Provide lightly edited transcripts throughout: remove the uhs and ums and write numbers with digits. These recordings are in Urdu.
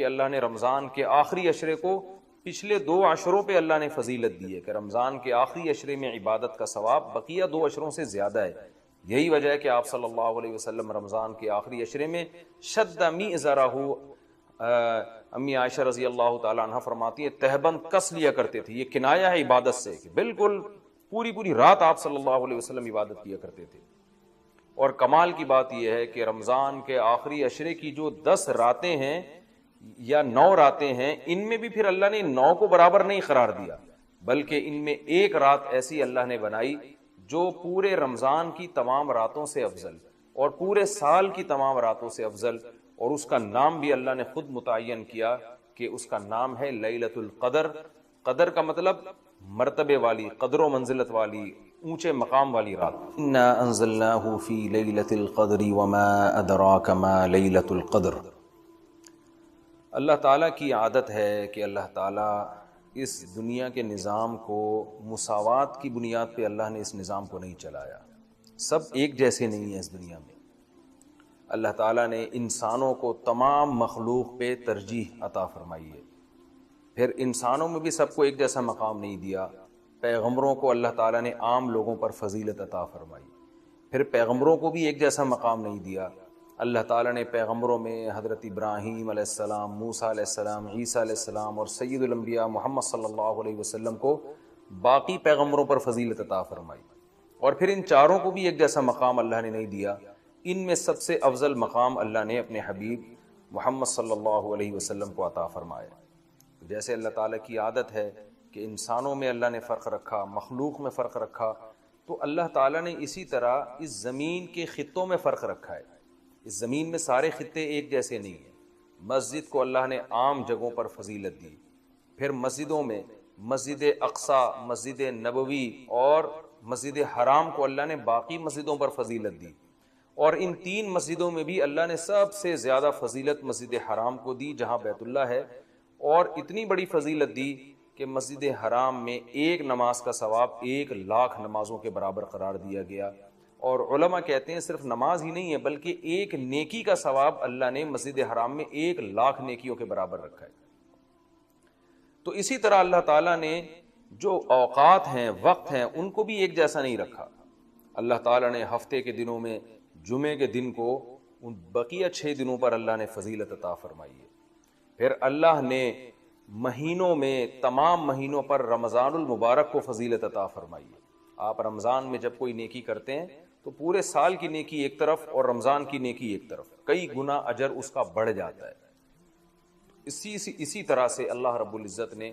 کہ اللہ نے رمضان کے آخری عشرے کو پچھلے 2 عشروں پہ اللہ نے فضیلت دی ہے کہ رمضان کے آخری عشرے میں عبادت کا ثواب بقیہ 2 عشروں سے زیادہ ہے. یہی وجہ ہے کہ آپ صلی اللہ علیہ وسلم رمضان کے آخری عشرے میں شد میزرہ، امی عائشہ رضی اللہ تعالی عنہ فرماتی ہیں تہبند کس لیا کرتے تھے. یہ کنایہ ہے عبادت سے کہ بالکل پوری رات آپ صلی اللہ علیہ وسلم عبادت کیا کرتے تھے. اور کمال کی بات یہ ہے کہ رمضان کے آخری عشرے کی جو 10 راتیں ہیں یا 9 راتیں ہیں، ان میں بھی پھر اللہ نے 9 کو برابر نہیں قرار دیا، بلکہ ان میں ایک رات ایسی اللہ نے بنائی جو پورے رمضان کی تمام راتوں سے افضل اور پورے سال کی تمام راتوں سے افضل، اور اس کا نام بھی اللہ نے خود متعین کیا کہ اس کا نام ہے لیلۃ القدر. قدر کا مطلب مرتبے والی، قدر و منزلت والی، اونچے مقام والی رات. انا انزلناہ فی لیلۃ القدر وما ادراک ما لیلۃ القدر. اللہ تعالیٰ کی عادت ہے کہ اللہ تعالیٰ اس دنیا کے نظام کو مساوات کی بنیاد پہ اللہ نے اس نظام کو نہیں چلایا. سب ایک جیسے نہیں ہیں اس دنیا میں. اللہ تعالیٰ نے انسانوں کو تمام مخلوق پہ ترجیح عطا فرمائی ہے. پھر انسانوں میں بھی سب کو ایک جیسا مقام نہیں دیا. پیغمبروں کو اللہ تعالیٰ نے عام لوگوں پر فضیلت عطا فرمائی. پھر پیغمبروں کو بھی ایک جیسا مقام نہیں دیا. اللہ تعالیٰ نے پیغمبروں میں حضرت ابراہیم علیہ السلام، موسیٰ علیہ السلام، عیسیٰ علیہ السلام اور سید الانبیاء محمد صلی اللہ علیہ وسلم کو باقی پیغمبروں پر فضیلت عطا فرمائی. اور پھر ان چاروں کو بھی ایک جیسا مقام اللہ نے نہیں دیا. ان میں سب سے افضل مقام اللہ نے اپنے حبیب محمد صلی اللہ علیہ وسلم کو عطا فرمایا. جیسے اللہ تعالیٰ کی عادت ہے کہ انسانوں میں اللہ نے فرق رکھا، مخلوق میں فرق رکھا، تو اللہ تعالیٰ نے اسی طرح اس زمین کے خطوں میں فرق رکھا ہے. اس زمین میں سارے خطے ایک جیسے نہیں ہیں. مسجد کو اللہ نے عام جگہوں پر فضیلت دی. پھر مسجدوں میں مسجد اقصی، مسجد نبوی اور مسجد حرام کو اللہ نے باقی مسجدوں پر فضیلت دی. اور ان 3 مسجدوں میں بھی اللہ نے سب سے زیادہ فضیلت مسجد حرام کو دی جہاں بیت اللہ ہے. اور اتنی بڑی فضیلت دی کہ مسجد حرام میں ایک نماز کا ثواب 1,00,000 نمازوں کے برابر قرار دیا گیا. اور علماء کہتے ہیں صرف نماز ہی نہیں ہے بلکہ ایک نیکی کا ثواب اللہ نے مسجد حرام میں 1,00,000 نیکیوں کے برابر رکھا ہے. تو اسی طرح اللہ تعالیٰ نے جو اوقات ہیں، وقت ہیں، ان کو بھی ایک جیسا نہیں رکھا. اللہ تعالیٰ نے ہفتے کے دنوں میں جمعے کے دن کو ان بقیہ 6 دنوں پر اللہ نے فضیلت عطا فرمائی ہے. پھر اللہ نے مہینوں میں تمام مہینوں پر رمضان المبارک کو فضیلت عطا فرمائی ہے. آپ رمضان میں جب کوئی نیکی کرتے ہیں تو پورے سال کی نیکی ایک طرف اور رمضان کی نیکی ایک طرف، کئی گنا اجر اس کا بڑھ جاتا ہے. اسی طرح سے اللہ رب العزت نے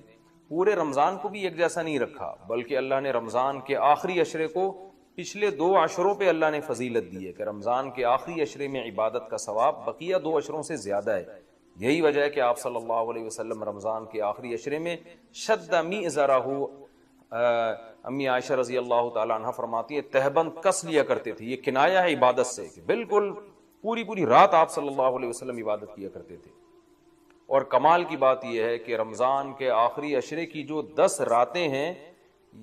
پورے رمضان کو بھی ایک جیسا نہیں رکھا، بلکہ اللہ نے رمضان کے آخری عشرے کو پچھلے 2 عشروں پہ اللہ نے فضیلت دی ہے کہ رمضان کے آخری عشرے میں عبادت کا ثواب بقیہ 2 عشروں سے زیادہ ہے. یہی وجہ ہے کہ آپ صلی اللہ علیہ وسلم رمضان کے آخری عشرے میں شد میزرہ، امی عائشہ رضی اللہ تعالی عنہ فرماتی ہیں تہبند کس لیا کرتے تھے. یہ کنایہ ہے عبادت سے کہ بالکل پوری رات آپ صلی اللہ علیہ وسلم عبادت کیا کرتے تھے. اور کمال کی بات یہ ہے کہ رمضان کے آخری عشرے کی جو 10 راتیں ہیں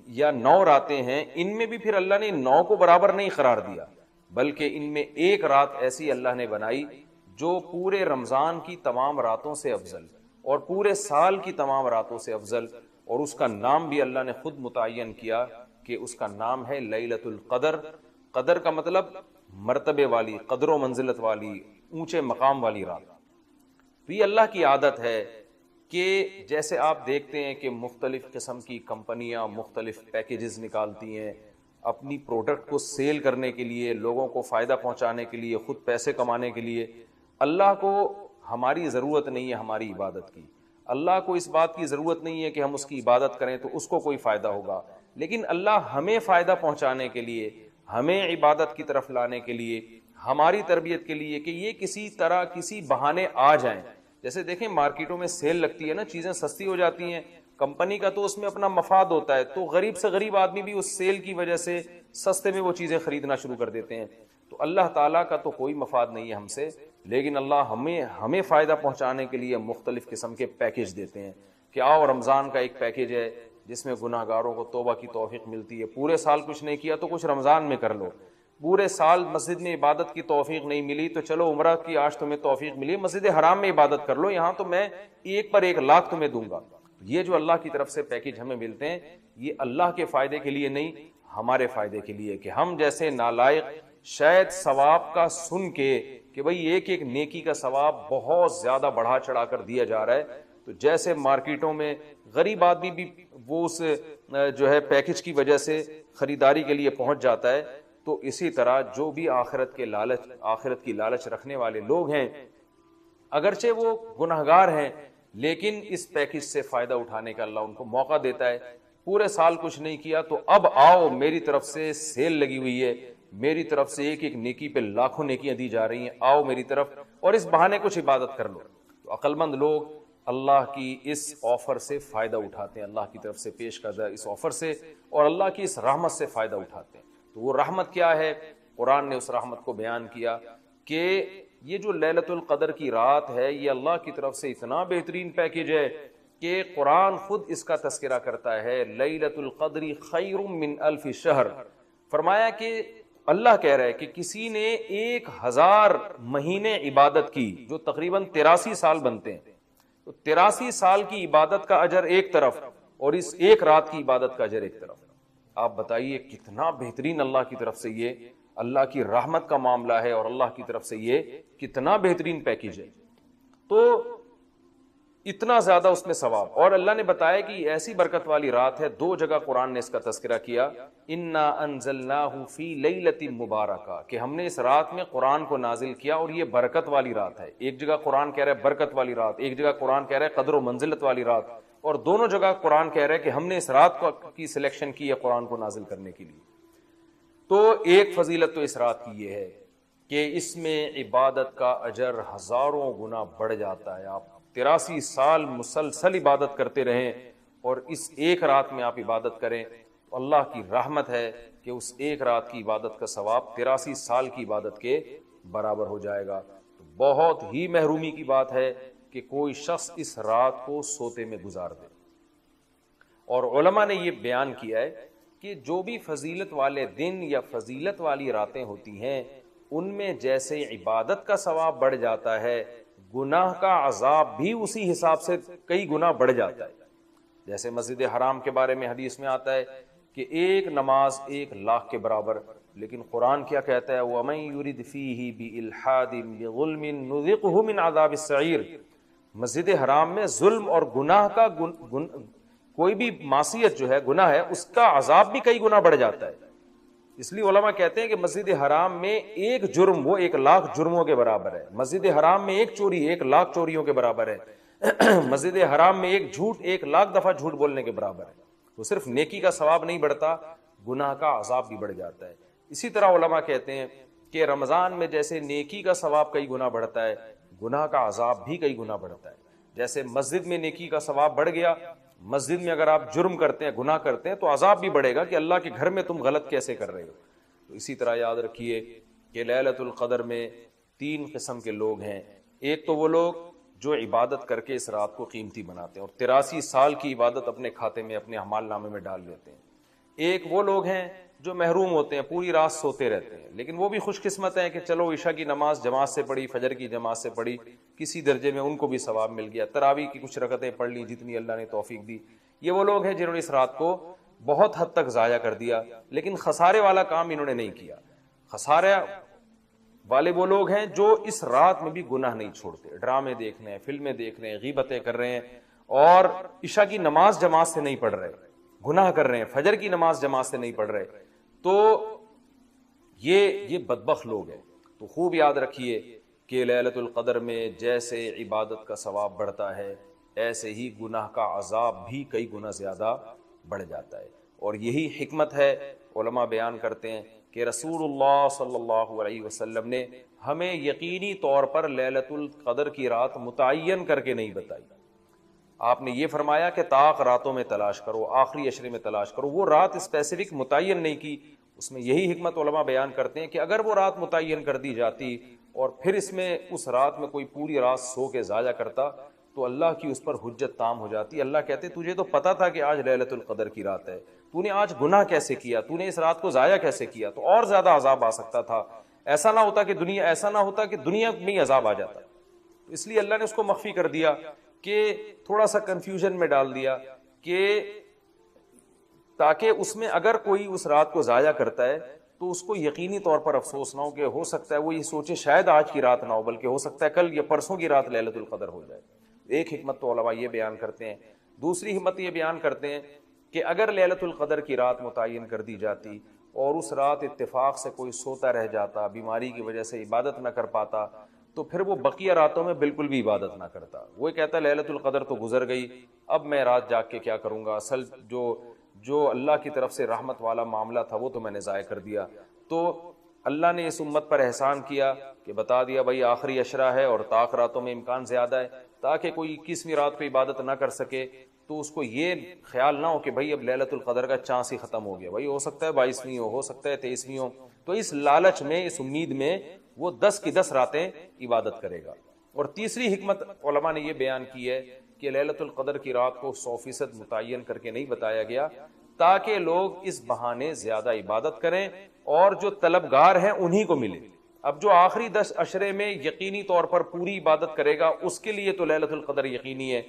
یا 9 راتیں ہیں، ان میں بھی پھر اللہ نے 9 کو برابر نہیں قرار دیا، بلکہ ان میں ایک رات ایسی اللہ نے بنائی جو پورے رمضان کی تمام راتوں سے افضل اور پورے سال کی تمام راتوں سے افضل، اور اس کا نام بھی اللہ نے خود متعین کیا کہ اس کا نام ہے لیلۃ القدر. قدر کا مطلب مرتبے والی، قدر و منزلت والی، اونچے مقام والی رات. تو یہ اللہ کی عادت ہے کہ جیسے آپ دیکھتے ہیں کہ مختلف قسم کی کمپنیاں مختلف پیکیجز نکالتی ہیں اپنی پروڈکٹ کو سیل کرنے کے لیے، لوگوں کو فائدہ پہنچانے کے لیے، خود پیسے کمانے کے لیے. اللہ کو ہماری ضرورت نہیں ہے ہماری عبادت کی. اللہ کو اس بات کی ضرورت نہیں ہے کہ ہم اس کی عبادت کریں تو اس کو کوئی فائدہ ہوگا، لیکن اللہ ہمیں فائدہ پہنچانے کے لیے، ہمیں عبادت کی طرف لانے کے لیے، ہماری تربیت کے لیے کہ یہ کسی طرح کسی بہانے آ جائیں. جیسے دیکھیں مارکیٹوں میں سیل لگتی ہے نا، چیزیں سستی ہو جاتی ہیں، کمپنی کا تو اس میں اپنا مفاد ہوتا ہے، تو غریب سے غریب آدمی بھی اس سیل کی وجہ سے سستے میں وہ چیزیں خریدنا شروع کر دیتے ہیں. تو اللہ تعالیٰ کا تو کوئی مفاد نہیں ہے ہم سے، لیکن اللہ ہمیں فائدہ پہنچانے کے لیے مختلف قسم کے پیکیج دیتے ہیں کہ آؤ رمضان کا ایک پیکیج ہے جس میں گناہ گاروں کو توبہ کی توفیق ملتی ہے، پورے سال کچھ نہیں کیا تو کچھ رمضان میں کر لو. پورے سال مسجد میں عبادت کی توفیق نہیں ملی تو چلو عمرہ کی آج تمہیں توفیق ملی، مسجد حرام میں عبادت کر لو، یہاں تو میں 1 پر 1 لاکھ تمہیں دوں گا۔ یہ جو اللہ کی طرف سے پیکیج ہمیں ملتے ہیں، یہ اللہ کے فائدے کے لیے نہیں، ہمارے فائدے کے لیے، کہ ہم جیسے نالائق شاید ثواب کا سن کے کہ بھئی ایک ایک نیکی کا ثواب بہت زیادہ بڑھا چڑھا کر دیا جا رہا ہے، تو جیسے مارکیٹوں میں غریب آدمی بھی وہ اس جو ہے پیکیج کی وجہ سے خریداری کے لیے پہنچ جاتا ہے، تو اسی طرح جو بھی آخرت کی لالچ رکھنے والے لوگ ہیں، اگرچہ وہ گناہگار ہیں لیکن اس پیکیج سے فائدہ اٹھانے کا اللہ ان کو موقع دیتا ہے۔ پورے سال کچھ نہیں کیا تو اب آؤ، میری طرف سے سیل لگی ہوئی ہے، میری طرف سے ایک ایک نیکی پہ لاکھوں نیکیاں دی جا رہی ہیں، آؤ میری طرف اور اس بہانے کچھ عبادت کر لو۔ تو عقل مند لوگ اللہ کی اس آفر سے فائدہ اٹھاتے ہیں، اللہ کی طرف سے پیش کردہ اس آفر سے اور اللہ کی اس رحمت سے فائدہ اٹھاتے ہیں۔ تو وہ رحمت کیا ہے؟ قرآن نے اس رحمت کو بیان کیا کہ یہ جو لیلۃ القدر کی رات ہے، یہ اللہ کی طرف سے اتنا بہترین پیکیج ہے کہ قرآن خود اس کا تذکرہ کرتا ہے، لیلۃ القدر خیر من 1000 شہر۔ فرمایا کہ اللہ کہہ رہا ہے کہ کسی نے 1000 مہینے عبادت کی، جو تقریباً 83 سال بنتے ہیں، تو 83 سال کی عبادت کا اجر ایک طرف اور اس ایک رات کی عبادت کا اجر ایک طرف۔ آپ بتائیے کتنا بہترین اللہ کی طرف سے یہ اللہ کی رحمت کا معاملہ ہے اور اللہ کی طرف سے یہ کتنا بہترین پیکیج ہے، تو اتنا زیادہ اس میں ثواب۔ اور اللہ نے بتایا کہ ایسی برکت والی رات ہے، 2 جگہ قرآن نے اس کا تذکرہ کیا، انا انزلناہ فی لیلۃ مبارکہ، کہ ہم نے اس رات میں قرآن کو نازل کیا اور یہ برکت والی رات ہے۔ ایک جگہ قرآن کہہ رہا ہے برکت والی رات، ایک جگہ قرآن کہہ رہا ہے قدر و منزلت والی رات، اور دونوں جگہ قرآن کہہ رہا ہے کہ ہم نے اس رات کی سلیکشن کی ہے قرآن کو نازل کرنے کے لیے۔ تو ایک فضیلت تو اس رات کی یہ ہے کہ اس میں عبادت کا اجر ہزاروں گنا بڑھ جاتا ہے۔ آپ 83 سال مسلسل عبادت کرتے رہیں اور اس ایک رات میں آپ عبادت کریں، اللہ کی رحمت ہے کہ اس ایک رات کی عبادت کا ثواب 83 سال کی عبادت کے برابر ہو جائے گا۔ تو بہت ہی محرومی کی بات ہے کہ کوئی شخص اس رات کو سوتے میں گزار دے۔ اور علماء نے یہ بیان کیا ہے کہ جو بھی فضیلت والے دن یا فضیلت والی راتیں ہوتی ہیں، ان میں جیسے عبادت کا ثواب بڑھ جاتا ہے، گناہ کا عذاب بھی اسی حساب سے کئی گنا بڑھ جاتا ہے۔ جیسے مسجد حرام کے بارے میں حدیث میں آتا ہے کہ ایک نماز 1 لاکھ کے برابر، لیکن قرآن کیا کہتا ہے؟ وَمَن يُرِدْ فِيهِ بِإِلْحَادٍ بِظُلْمٍ نُذِقْهُ مِنْ عَذَابِ السَّعِيرِ۔ مسجد حرام میں ظلم اور گناہ کا کوئی بھی معصیت جو ہے، گناہ ہے، اس کا عذاب بھی کئی گنا بڑھ جاتا ہے۔ اس لیے علماء کہتے ہیں کہ مسجد حرام میں ایک جرم وہ 1 لاکھ جرموں کے برابر ہے، مسجد حرام میں ایک چوری 1 لاکھ چوریوں کے برابر ہے، مسجد حرام میں ایک جھوٹ 1 لاکھ دفعہ جھوٹ بولنے کے برابر ہے۔ تو صرف نیکی کا ثواب نہیں بڑھتا، گناہ کا عذاب بھی بڑھ جاتا ہے۔ اسی طرح علماء کہتے ہیں کہ رمضان میں جیسے نیکی کا ثواب کئی گنا بڑھتا ہے، گناہ کا عذاب بھی کئی گنا بڑھتا ہے۔ جیسے مسجد میں نیکی کا ثواب بڑھ گیا، مسجد میں اگر آپ جرم کرتے ہیں، گناہ کرتے ہیں، تو عذاب بھی بڑھے گا کہ اللہ کے گھر میں تم غلط کیسے کر رہے ہو۔ تو اسی طرح یاد رکھیے کہ لیلۃ القدر میں 3 قسم کے لوگ ہیں۔ ایک تو وہ لوگ جو عبادت کر کے اس رات کو قیمتی بناتے ہیں اور 83 سال کی عبادت اپنے کھاتے میں، اپنے اعمال نامے میں ڈال لیتے ہیں۔ ایک وہ لوگ ہیں جو محروم ہوتے ہیں، پوری رات سوتے رہتے ہیں، لیکن وہ بھی خوش قسمت ہیں کہ چلو عشاء کی نماز جماعت سے پڑھی، فجر کی جماعت سے پڑھی، کسی درجے میں ان کو بھی ثواب مل گیا، تراویح کی کچھ رکعتیں پڑھ لی جتنی اللہ نے توفیق دی۔ یہ وہ لوگ ہیں جنہوں نے اس رات کو بہت حد تک ضائع کر دیا، لیکن خسارے والا کام انہوں نے نہیں کیا۔ خسارے والے وہ لوگ ہیں جو اس رات میں بھی گناہ نہیں چھوڑتے، ڈرامے دیکھ رہے ہیں، فلمیں دیکھ رہے ہیں، غیبتیں کر رہے ہیں اور عشاء کی نماز جماعت سے نہیں پڑھ رہے، گناہ کر رہے ہیں، فجر کی نماز جماعت سے نہیں پڑھ رہے، تو یہ بدبخت لوگ ہیں۔ تو خوب یاد رکھیے کہ لیلۃ القدر میں جیسے عبادت کا ثواب بڑھتا ہے، ایسے ہی گناہ کا عذاب بھی کئی گنا زیادہ بڑھ جاتا ہے۔ اور یہی حکمت ہے، علماء بیان کرتے ہیں کہ رسول اللہ صلی اللہ علیہ وسلم نے ہمیں یقینی طور پر لیلۃ القدر کی رات متعین کر کے نہیں بتائی۔ آپ نے یہ فرمایا کہ طاق راتوں میں تلاش کرو، آخری عشرے میں تلاش کرو، وہ رات اسپیسیفک متعین نہیں کی۔ اس میں یہی حکمت علماء بیان کرتے ہیں کہ اگر وہ رات متعین کر دی جاتی اور پھر اس رات میں کوئی پوری رات سو کے ضائع کرتا تو اللہ کی اس پر حجت تام ہو جاتی. اللہ کہتے تجھے تو پتا تھا کہ آج لیلۃ القدر کی رات ہے, تو نے آج گناہ کیسے کیا, تو نے اس رات کو ضائع کیسے کیا, تو اور زیادہ عذاب آ سکتا تھا. ایسا نہ ہوتا کہ دنیا میں ہی عذاب آ جاتا. اس لیے اللہ نے اس کو مخفی کر دیا, کہ تھوڑا سا کنفیوژن میں ڈال دیا, کہ تاکہ اس میں اگر کوئی اس رات کو ضائع کرتا ہے تو اس کو یقینی طور پر افسوس نہ ہو, کہ ہو سکتا ہے وہ یہ سوچے شاید آج کی رات نہ ہو, بلکہ ہو سکتا ہے کل یا پرسوں کی رات لیلۃ القدر ہو جائے. ایک حکمت تو علماء یہ بیان کرتے ہیں. دوسری حکمت یہ بیان کرتے ہیں کہ اگر لیلۃ القدر کی رات متعین کر دی جاتی اور اس رات اتفاق سے کوئی سوتا رہ جاتا, بیماری کی وجہ سے عبادت نہ کر پاتا, تو پھر وہ بقیہ راتوں میں بالکل بھی عبادت نہ کرتا. وہ کہتا لیلۃ القدر تو گزر گئی, اب میں رات جاگ کے کیا کروں گا, اصل جو اللہ کی طرف سے رحمت والا معاملہ تھا وہ تو میں نے ضائع کر دیا. تو اللہ نے اس امت پر احسان کیا کہ بتا دیا بھائی آخری عشرہ ہے اور طاق راتوں میں امکان زیادہ ہے, تاکہ کوئی 21ویں رات کو عبادت نہ کر سکے تو اس کو یہ خیال نہ ہو کہ بھائی اب لیلۃ القدر کا چانس ہی ختم ہو گیا, بھائی ہو سکتا ہے 22ویں ہو سکتا ہے 23ویں ہو. تو اس لالچ میں, اس امید میں وہ 10 کی 10 راتیں عبادت کرے گا. اور تیسری حکمت علماء نے یہ بیان کی ہے کہ لیلۃ القدر کی رات کو 100% متعین کر کے نہیں بتایا گیا تاکہ لوگ اس بہانے زیادہ عبادت کریں اور جو طلبگار ہیں انہی کو ملے. اب جو آخری 10 عشرے میں یقینی طور پر پوری عبادت کرے گا اس کے لیے تو لیلۃ القدر یقینی ہے.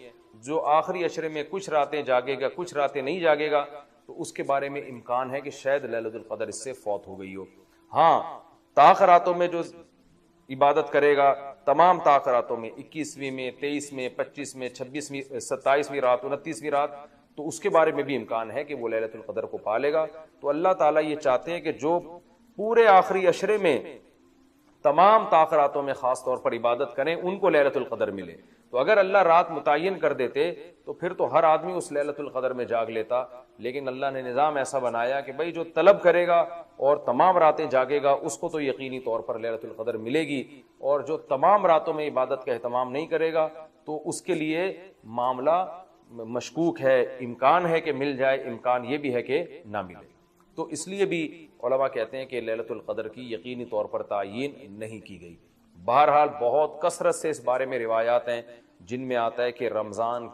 جو آخری عشرے میں کچھ راتیں جاگے گا کچھ راتیں نہیں جاگے گا تو اس کے بارے میں امکان ہے کہ شاید لیلۃ القدر اس سے فوت ہو گئی ہو. ہاں طاق راتوں میں جو عبادت کرے گا, تمام طاق راتوں میں 21ویں میں 23 میں 25 میں 26ویں 27ویں رات 29ویں رات, تو اس کے بارے میں بھی امکان ہے کہ وہ لیلۃ القدر کو پا لے گا. تو اللہ تعالیٰ یہ چاہتے ہیں کہ جو پورے آخری عشرے میں تمام طاق راتوں میں خاص طور پر عبادت کریں ان کو لیلۃ القدر ملے. تو اگر اللہ رات متعین کر دیتے تو پھر تو ہر آدمی اس لیلۃ القدر میں جاگ لیتا, لیکن اللہ نے نظام ایسا بنایا کہ بھائی جو طلب کرے گا اور تمام راتیں جاگے گا اس کو تو یقینی طور پر لیلۃ القدر ملے گی, اور جو تمام راتوں میں عبادت کا اہتمام نہیں کرے گا تو اس کے لیے معاملہ مشکوک ہے, امکان ہے کہ مل جائے, امکان یہ بھی ہے کہ نہ ملے. تو اس لیے بھی علماء کہتے ہیں کہ لیلۃ القدر کی یقینی طور پر تعیین نہیں کی گئی. بہرحال بہت کثرت سے اس بارے میں روایات ہیں جن میں آتا ہے کہ رمضان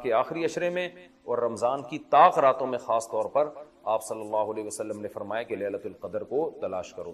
کے آخری عشرے میں اور رمضان کی طاق راتوں میں خاص طور پر آپ صلی اللہ علیہ وسلم نے فرمایا کہ لیلۃ القدر کو تلاش کرو.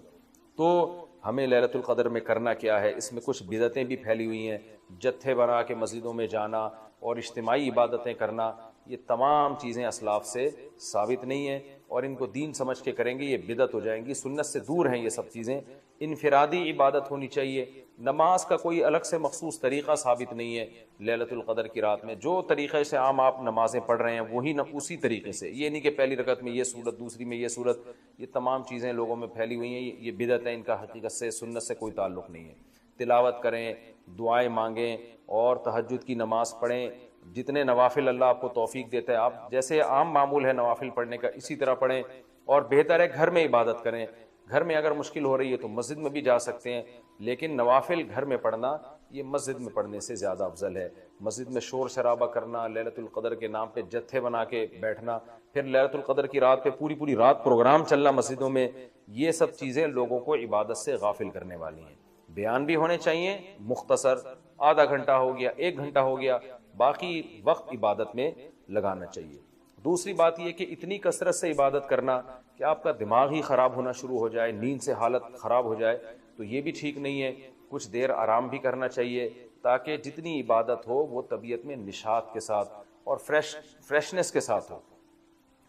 تو ہمیں لیلۃ القدر میں کرنا کیا ہے؟ اس میں کچھ بدعتیں بھی پھیلی ہوئی ہیں, جتھے بنا کے مسجدوں میں جانا اور اجتماعی عبادتیں کرنا, یہ تمام چیزیں اسلاف سے ثابت نہیں ہیں, اور ان کو دین سمجھ کے کریں گے یہ بدعت ہو جائیں گی. سنت سے دور ہیں یہ سب چیزیں. انفرادی عبادت ہونی چاہیے. نماز کا کوئی الگ سے مخصوص طریقہ ثابت نہیں ہے لیلۃ القدر کی رات میں. جو طریقے سے عام آپ نمازیں پڑھ رہے ہیں وہی اسی طریقے سے, یہ نہیں کہ پہلی رکعت میں یہ صورت دوسری میں یہ صورت, یہ تمام چیزیں لوگوں میں پھیلی ہوئی ہیں, یہ بدعت ہے, ان کا حقیقت سے سنت سے کوئی تعلق نہیں ہے. تلاوت کریں, دعائیں مانگیں اور تہجد کی نماز پڑھیں. جتنے نوافل اللہ آپ کو توفیق دیتا ہے, آپ جیسے عام معمول ہے نوافل پڑھنے کا اسی طرح پڑھیں, اور بہتر ہے گھر میں عبادت کریں. گھر میں اگر مشکل ہو رہی ہے تو مسجد میں بھی جا سکتے ہیں, لیکن نوافل گھر میں پڑھنا یہ مسجد میں پڑھنے سے زیادہ افضل ہے. مسجد میں شور شرابہ کرنا, لیلۃ القدر کے نام پہ جتھے بنا کے بیٹھنا, پھر لیلۃ القدر کی رات پہ پوری رات پروگرام چلنا مسجدوں میں, یہ سب چیزیں لوگوں کو عبادت سے غافل کرنے والی ہیں. بیان بھی ہونے چاہیے مختصر, آدھا گھنٹہ ہو گیا 1 گھنٹہ ہو گیا, باقی وقت عبادت میں لگانا چاہیے. دوسری بات یہ کہ اتنی کثرت سے عبادت کرنا کہ آپ کا دماغ ہی خراب ہونا شروع ہو جائے, نیند سے حالت خراب ہو جائے, تو یہ بھی ٹھیک نہیں ہے. کچھ دیر آرام بھی کرنا چاہیے تاکہ جتنی عبادت ہو وہ طبیعت میں نشاط کے ساتھ اور فریشنس کے ساتھ ہو,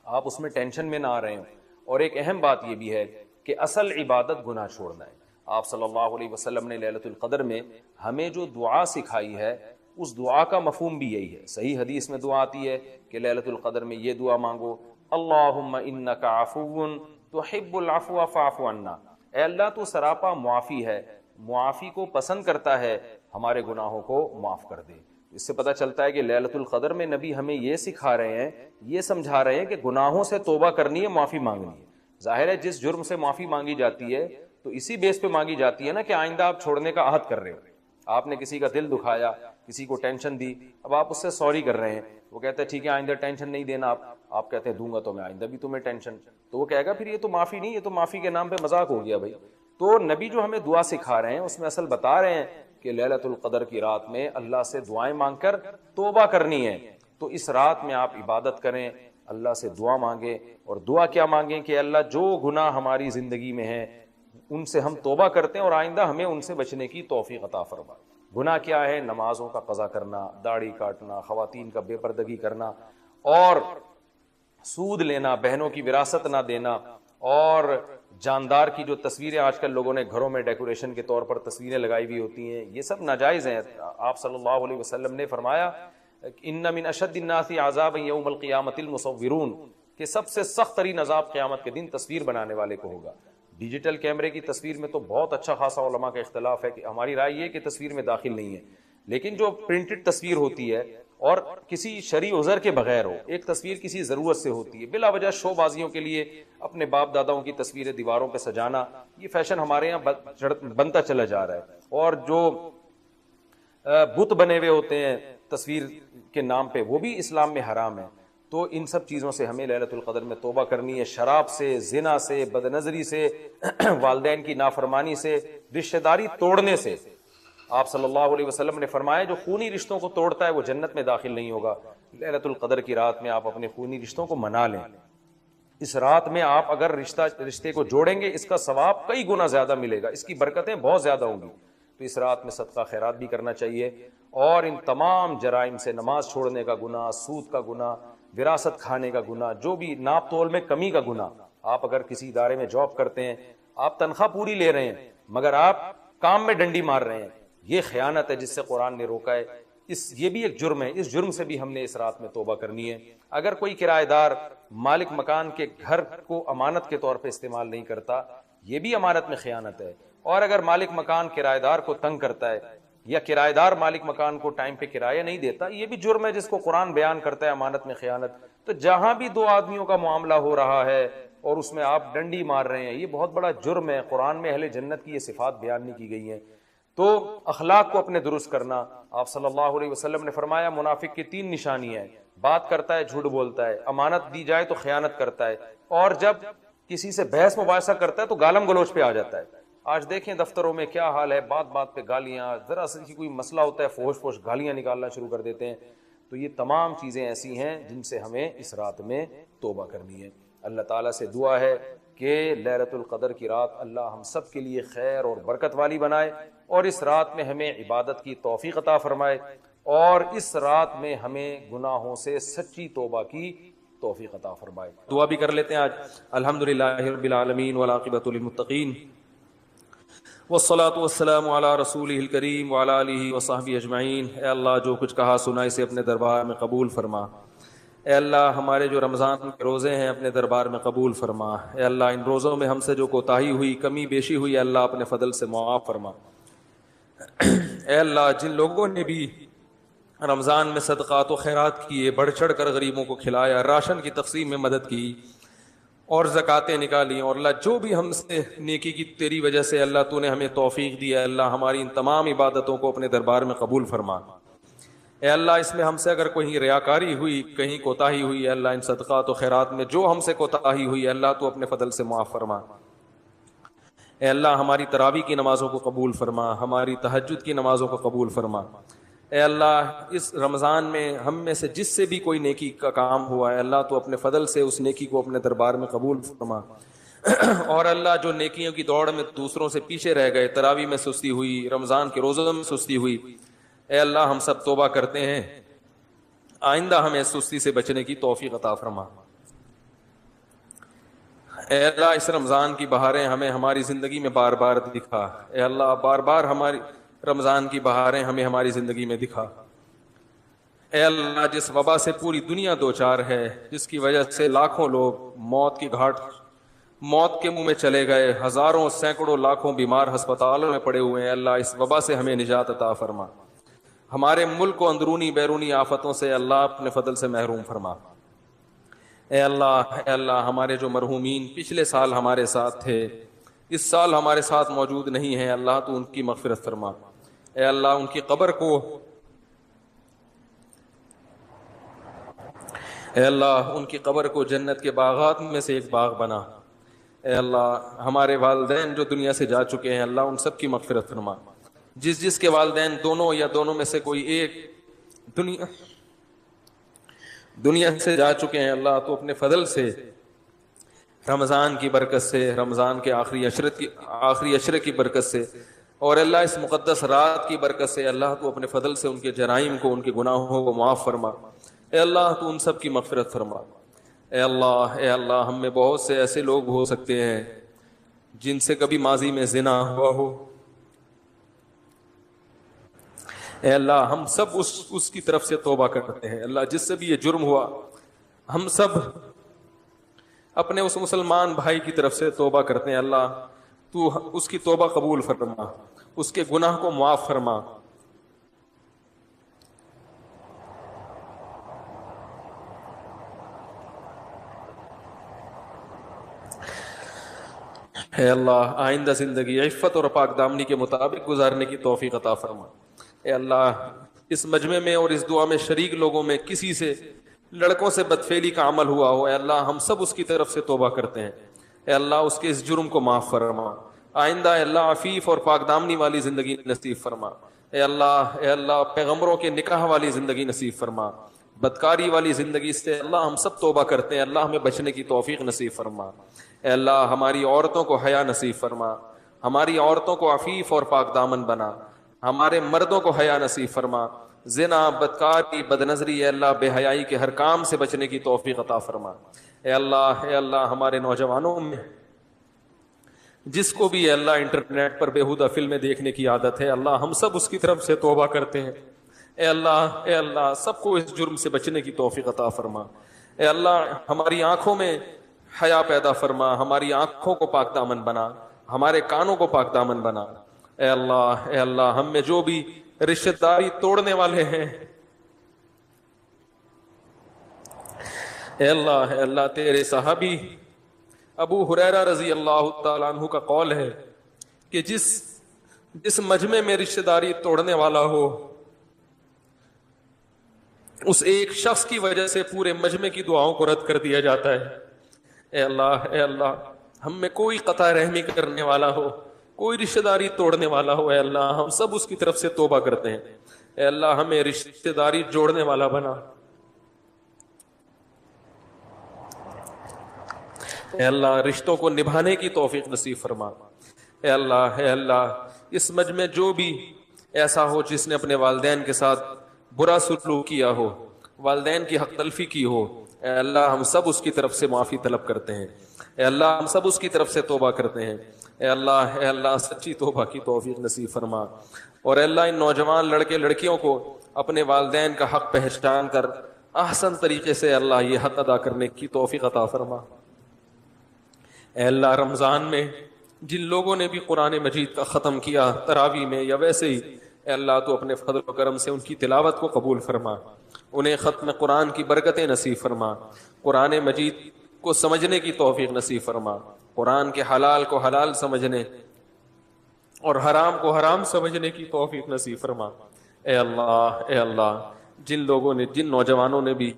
آپ اس میں ٹینشن میں نہ آ رہے ہوں. اور ایک اہم بات یہ بھی ہے کہ اصل عبادت گناہ چھوڑنا ہے. آپ صلی اللہ علیہ وسلم نے لیلۃ القدر میں ہمیں جو دعا سکھائی ہے اس دعا کا مفہوم بھی یہی ہے. صحیح حدیث میں دعا آتی ہے کہ لیلۃ القدر میں یہ دعا مانگو, اللہم انک عفو تحب العفو فاعف عنا, اے اللہ تو سراپا معافی ہے, معافی کو پسند کرتا ہے, ہمارے گناہوں کو معاف کر دے. اس سے پتہ چلتا ہے کہ لیلۃ القدر میں نبی ہمیں یہ سکھا رہے ہیں, یہ سمجھا رہے ہیں کہ گناہوں سے توبہ کرنی ہے, معافی مانگنی ہے. ظاہر ہے جس جرم سے معافی مانگی جاتی ہے تو اسی بیس پہ مانگی جاتی ہے نا کہ آئندہ آپ چھوڑنے کا عہد کر رہے ہو. آپ نے کسی کا دل دکھایا, کسی کو ٹینشن دی, اب آپ اس سے سوری کر رہے ہیں, وہ کہتا ہے ٹھیک ہے آئندہ ٹینشن نہیں دینا. آپ کہتے ہیں دوں گا تو میں آئندہ بھی تمہیں ٹینشن, تو وہ کہے گا پھر یہ تو معافی نہیں, یہ تو معافی کے نام پہ مذاق ہو گیا بھائی. تو نبی جو ہمیں دعا سکھا رہے ہیں اس میں اصل بتا رہے ہیں کہ لیلۃ القدر کی رات میں اللہ سے دعائیں مانگ کر توبہ کرنی ہے. تو اس رات میں آپ عبادت کریں, اللہ سے دعا مانگیں. اور دعا کیا مانگیں کہ اللہ جو گناہ ہماری زندگی میں ہیں ان سے ہم توبہ کرتے ہیں اور آئندہ ہمیں ان سے بچنے کی توفیق عطا فرما. گناہ کیا ہے؟ نمازوں کا قضا کرنا, داڑھی کاٹنا, خواتین کا بے پردگی کرنا, اور سود لینا, بہنوں کی وراثت نہ دینا, اور جاندار کی جو تصویریں آج کل لوگوں نے گھروں میں ڈیکوریشن کے طور پر تصویریں لگائی ہوئی ہوتی ہیں, یہ سب ناجائز ہیں. آپ صلی اللہ علیہ وسلم نے فرمایا ان من اشد الناس عذابا یوم القیامۃ المصورون, کہ سب سے سخت ترین عذاب قیامت کے دن تصویر بنانے والے کو ہوگا. ڈیجیٹل کیمرے کی تصویر میں تو بہت اچھا خاصا علماء کا اختلاف ہے کہ ہماری رائے یہ کہ تصویر میں داخل نہیں ہے, لیکن جو پرنٹڈ تصویر ہوتی ہے اور کسی شرعی عذر کے بغیر ہو, ایک تصویر کسی ضرورت سے ہوتی ہے, بلا وجہ شو بازیوں کے لیے اپنے باپ داداؤں کی تصویریں دیواروں پہ سجانا, یہ فیشن ہمارے یہاں بنتا چلا جا رہا ہے. اور جو بت بنے ہوئے ہوتے ہیں تصویر کے نام پہ, وہ بھی اسلام میں حرام ہے. تو ان سب چیزوں سے ہمیں لیلۃ القدر میں توبہ کرنی ہے. شراب سے, زنا سے, بد نظری سے, والدین کی نافرمانی سے, رشتہ داری توڑنے سے. آپ صلی اللہ علیہ وسلم نے فرمایا جو خونی رشتوں کو توڑتا ہے وہ جنت میں داخل نہیں ہوگا. لیلۃ القدر کی رات میں آپ اپنے خونی رشتوں کو منا لیں. اس رات میں آپ اگر رشتے کو جوڑیں گے اس کا ثواب کئی گنا زیادہ ملے گا, اس کی برکتیں بہت زیادہ ہوں گی. تو اس رات میں صدقہ خیرات بھی کرنا چاہیے. اور ان تمام جرائم سے, نماز چھوڑنے کا گناہ, سود کا گناہ, وراثت کھانے کا گناہ, جو بھی ناپ تول میں کمی کا گناہ, آپ اگر کسی ادارے میں جاب کرتے ہیں, آپ تنخواہ پوری لے رہے ہیں مگر آپ کام میں ڈنڈی مار رہے ہیں, یہ خیانت ہے جس سے قرآن نے روکا ہے. یہ بھی ایک جرم ہے, اس جرم سے بھی ہم نے اس رات میں توبہ کرنی ہے. اگر کوئی کرایہ دار مالک مکان کے گھر کو امانت کے طور پہ استعمال نہیں کرتا, یہ بھی امانت میں خیانت ہے. اور اگر مالک مکان کرایہ دار کو تنگ کرتا ہے یا کرایہ دار مالک مکان کو ٹائم پہ کرایہ نہیں دیتا, یہ بھی جرم ہے جس کو قرآن بیان کرتا ہے امانت میں خیانت. تو جہاں بھی دو آدمیوں کا معاملہ ہو رہا ہے اور اس میں آپ ڈنڈی مار رہے ہیں, یہ بہت بڑا جرم ہے. قرآن میں اہل جنت کی یہ صفات بیان نہیں کی گئی ہیں. تو اخلاق کو اپنے درست کرنا. آپ صلی اللہ علیہ وسلم نے فرمایا منافق کی 3 نشانیاں ہیں, بات کرتا ہے جھوٹ بولتا ہے, امانت دی جائے تو خیانت کرتا ہے, اور جب کسی سے بحث مباحثہ کرتا ہے تو گالم گلوچ پہ آ جاتا ہے. آج دیکھیں دفتروں میں کیا حال ہے, بات بات پہ گالیاں, ذرا سی کوئی مسئلہ ہوتا ہے فوش فوش گالیاں نکالنا شروع کر دیتے ہیں. تو یہ تمام چیزیں ایسی ہیں جن سے ہمیں اس رات میں توبہ کرنی ہے. اللہ تعالیٰ سے دعا ہے کہ لیلۃ القدر کی رات اللہ ہم سب کے لیے خیر اور برکت والی بنائے, اور اس رات میں ہمیں عبادت کی توفیق عطا فرمائے, اور اس رات میں ہمیں گناہوں سے سچی توبہ کی توفیق عطا فرمائے. دعا بھی کر لیتے ہیں آج. الحمدللہ رب العالمین والعاقبۃ للمتقین والصلاۃ والسلام علی رسولہ الکریم وعلی آلہ وصحبہ اجمعین. اے اللہ جو کچھ کہا سنا اسے اپنے دربار میں قبول فرما. اے اللہ ہمارے جو رمضان کے روزے ہیں اپنے دربار میں قبول فرما. اے اللہ ان روزوں میں ہم سے جو کوتاہی ہوئی, کمی بیشی ہوئی, اے اللہ اپنے فضل سے معاف فرما. اے اللہ جن لوگوں نے بھی رمضان میں صدقات و خیرات کیے, بڑھ چڑھ کر غریبوں کو کھلایا, راشن کی تقسیم میں مدد کی اور زکاتیں نکالی, اور اللہ جو بھی ہم سے نیکی کی تیری وجہ سے اللہ تو نے ہمیں توفیق دی, اللہ ہماری ان تمام عبادتوں کو اپنے دربار میں قبول فرما. اے اللہ اس میں ہم سے اگر کوئی ریاکاری ہوئی, کہیں کوتاہی ہوئی, اے اللہ ان صدقات و خیرات میں جو ہم سے کوتاہی ہوئی, اے اللہ تو اپنے فضل سے معاف فرما. اے اللہ ہماری تراویح کی نمازوں کو قبول فرما, ہماری تہجد کی نمازوں کو قبول فرما. اے اللہ اس رمضان میں ہم میں سے جس سے بھی کوئی نیکی کا کام ہوا ہے, اللہ تو اپنے فضل سے اس نیکی کو اپنے دربار میں قبول فرما. اور اللہ جو نیکیوں کی دوڑ میں دوسروں سے پیچھے رہ گئے, تراویح میں سستی ہوئی, رمضان کے روزوں میں سستی ہوئی, اے اللہ ہم سب توبہ کرتے ہیں, آئندہ ہمیں سستی سے بچنے کی توفیق عطا فرما. اے اللہ اس رمضان کی بہاریں ہمیں ہماری زندگی میں بار بار دکھا. اے اللہ بار بار ہماری رمضان کی بہاریں ہمیں ہماری زندگی میں دکھا. اے اللہ جس وبا سے پوری دنیا دوچار ہے, جس کی وجہ سے لاکھوں لوگ موت کی گھاٹ, موت کے منہ میں چلے گئے, ہزاروں سینکڑوں لاکھوں بیمار ہسپتالوں میں پڑے ہوئے ہیں, اللہ اس وبا سے ہمیں نجات عطا فرما. ہمارے ملک کو اندرونی بیرونی آفتوں سے اللہ اپنے فضل سے محروم فرما. اے اللہ ہمارے جو مرحومین پچھلے سال ہمارے ساتھ تھے, اس سال ہمارے ساتھ موجود نہیں ہیں, اللہ تو ان کی مغفرت فرما. اے اللہ ان کی قبر کو, اے اللہ ان کی قبر کو جنت کے باغات میں سے ایک باغ بنا. اے اللہ ہمارے والدین جو دنیا سے جا چکے ہیں, اللہ ان سب کی مغفرت فرما. جس کے والدین دونوں یا دونوں میں سے کوئی ایک دنیا سے جا چکے ہیں، اللہ تو اپنے فضل سے رمضان کی برکت سے، رمضان کے آخری عشرے کی برکت سے، اور اللہ اس مقدس رات کی برکت سے، اللہ تو اپنے فضل سے ان کے جرائم کو، ان کے گناہوں کو معاف فرما۔ اے اللہ تو ان سب کی مغفرت فرما۔ اے اللہ ہم میں بہت سے ایسے لوگ ہو سکتے ہیں جن سے کبھی ماضی میں زنا ہوا ہو، اے اللہ ہم سب اس کی طرف سے توبہ کرتے ہیں۔ اللہ جس سے بھی یہ جرم ہوا، ہم سب اپنے اس مسلمان بھائی کی طرف سے توبہ کرتے ہیں۔ اللہ تو اس کی توبہ قبول فرما، اس کے گناہ کو معاف فرما۔ اے اللہ آئندہ زندگی عفت اور پاک دامنی کے مطابق گزارنے کی توفیق عطا فرما۔ اے اللہ اس مجمع میں اور اس دعا میں شریک لوگوں میں کسی سے لڑکوں سے بدفعلی کا عمل ہوا ہو، اے اللہ ہم سب اس کی طرف سے توبہ کرتے ہیں۔ اے اللہ اس کے اس جرم کو معاف فرما۔ آئندہ اے اللہ عفیف اور پاک دامنی والی زندگی نصیب فرما۔ اے اللہ پیغمبروں کے نکاح والی زندگی نصیب فرما۔ بدکاری والی زندگی سے اللہ ہم سب توبہ کرتے ہیں، اللہ ہمیں بچنے کی توفیق نصیب فرما۔ اے اللہ ہماری عورتوں کو حیا نصیب فرما، ہماری عورتوں کو عفیف اور پاک دامن بنا، ہمارے مردوں کو حیا نصیب فرما۔ زنا، بدکاری، بدنظری، اے اللہ بے حیائی کے ہر کام سے بچنے کی توفیق عطا فرما۔ اے اللہ ہمارے نوجوانوں میں جس کو بھی اے اللہ انٹرنیٹ پر بیہودہ فلمیں دیکھنے کی عادت ہے، اللہ ہم سب اس کی طرف سے توبہ کرتے ہیں۔ اے اللہ سب کو اس جرم سے بچنے کی توفیق عطا فرما۔ اے اللہ ہماری آنکھوں میں حیا پیدا فرما، ہماری آنکھوں کو پاک دامن بنا، ہمارے کانوں کو پاک دامن بنا۔ اے اللہ ہم میں جو بھی رشتہ داری توڑنے والے ہیں، اے اللہ تیرے صحابی ابو ہریرہ رضی اللہ تعالیٰ عنہ کا قول ہے کہ جس مجمع میں رشتہ داری توڑنے والا ہو، اس ایک شخص کی وجہ سے پورے مجمع کی دعاؤں کو رد کر دیا جاتا ہے۔ اے اللہ ہم میں کوئی قطع رحمی کرنے والا ہو، کوئی رشتہ داری توڑنے والا ہو، اے اللہ ہم سب اس کی طرف سے توبہ کرتے ہیں۔ اے اللہ ہمیں رشتہ داری جوڑنے والا بنا۔ اے اللہ رشتوں کو نبھانے کی توفیق نصیب فرما۔ اے اللہ اس مجمع جو بھی ایسا ہو جس نے اپنے والدین کے ساتھ برا سلوک کیا ہو، والدین کی حق تلفی کی ہو، اے اللہ ہم سب اس کی طرف سے معافی طلب کرتے ہیں۔ اے اللہ ہم سب اس کی طرف سے توبہ کرتے ہیں۔ اے اللہ سچی توبہ کی توفیق نصیب فرما، اور اے اللہ ان نوجوان لڑکے لڑکیوں کو اپنے والدین کا حق پہچان کر احسن طریقے سے اللہ یہ حق ادا کرنے کی توفیق عطا فرما۔ اے اللہ رمضان میں جن لوگوں نے بھی قرآن مجید کا ختم کیا تراویح میں یا ویسے ہی، اے اللہ تو اپنے فضل و کرم سے ان کی تلاوت کو قبول فرما، انہیں ختم قرآن کی برکتیں نصیب فرما، قرآن مجید کو سمجھنے کی توفیق نصیب فرما، قرآن کے حلال کو حلال سمجھنے اور حرام کو حرام سمجھنے کی توفیق نصیب فرما۔ اے اللہ جن نوجوانوں نے بھی،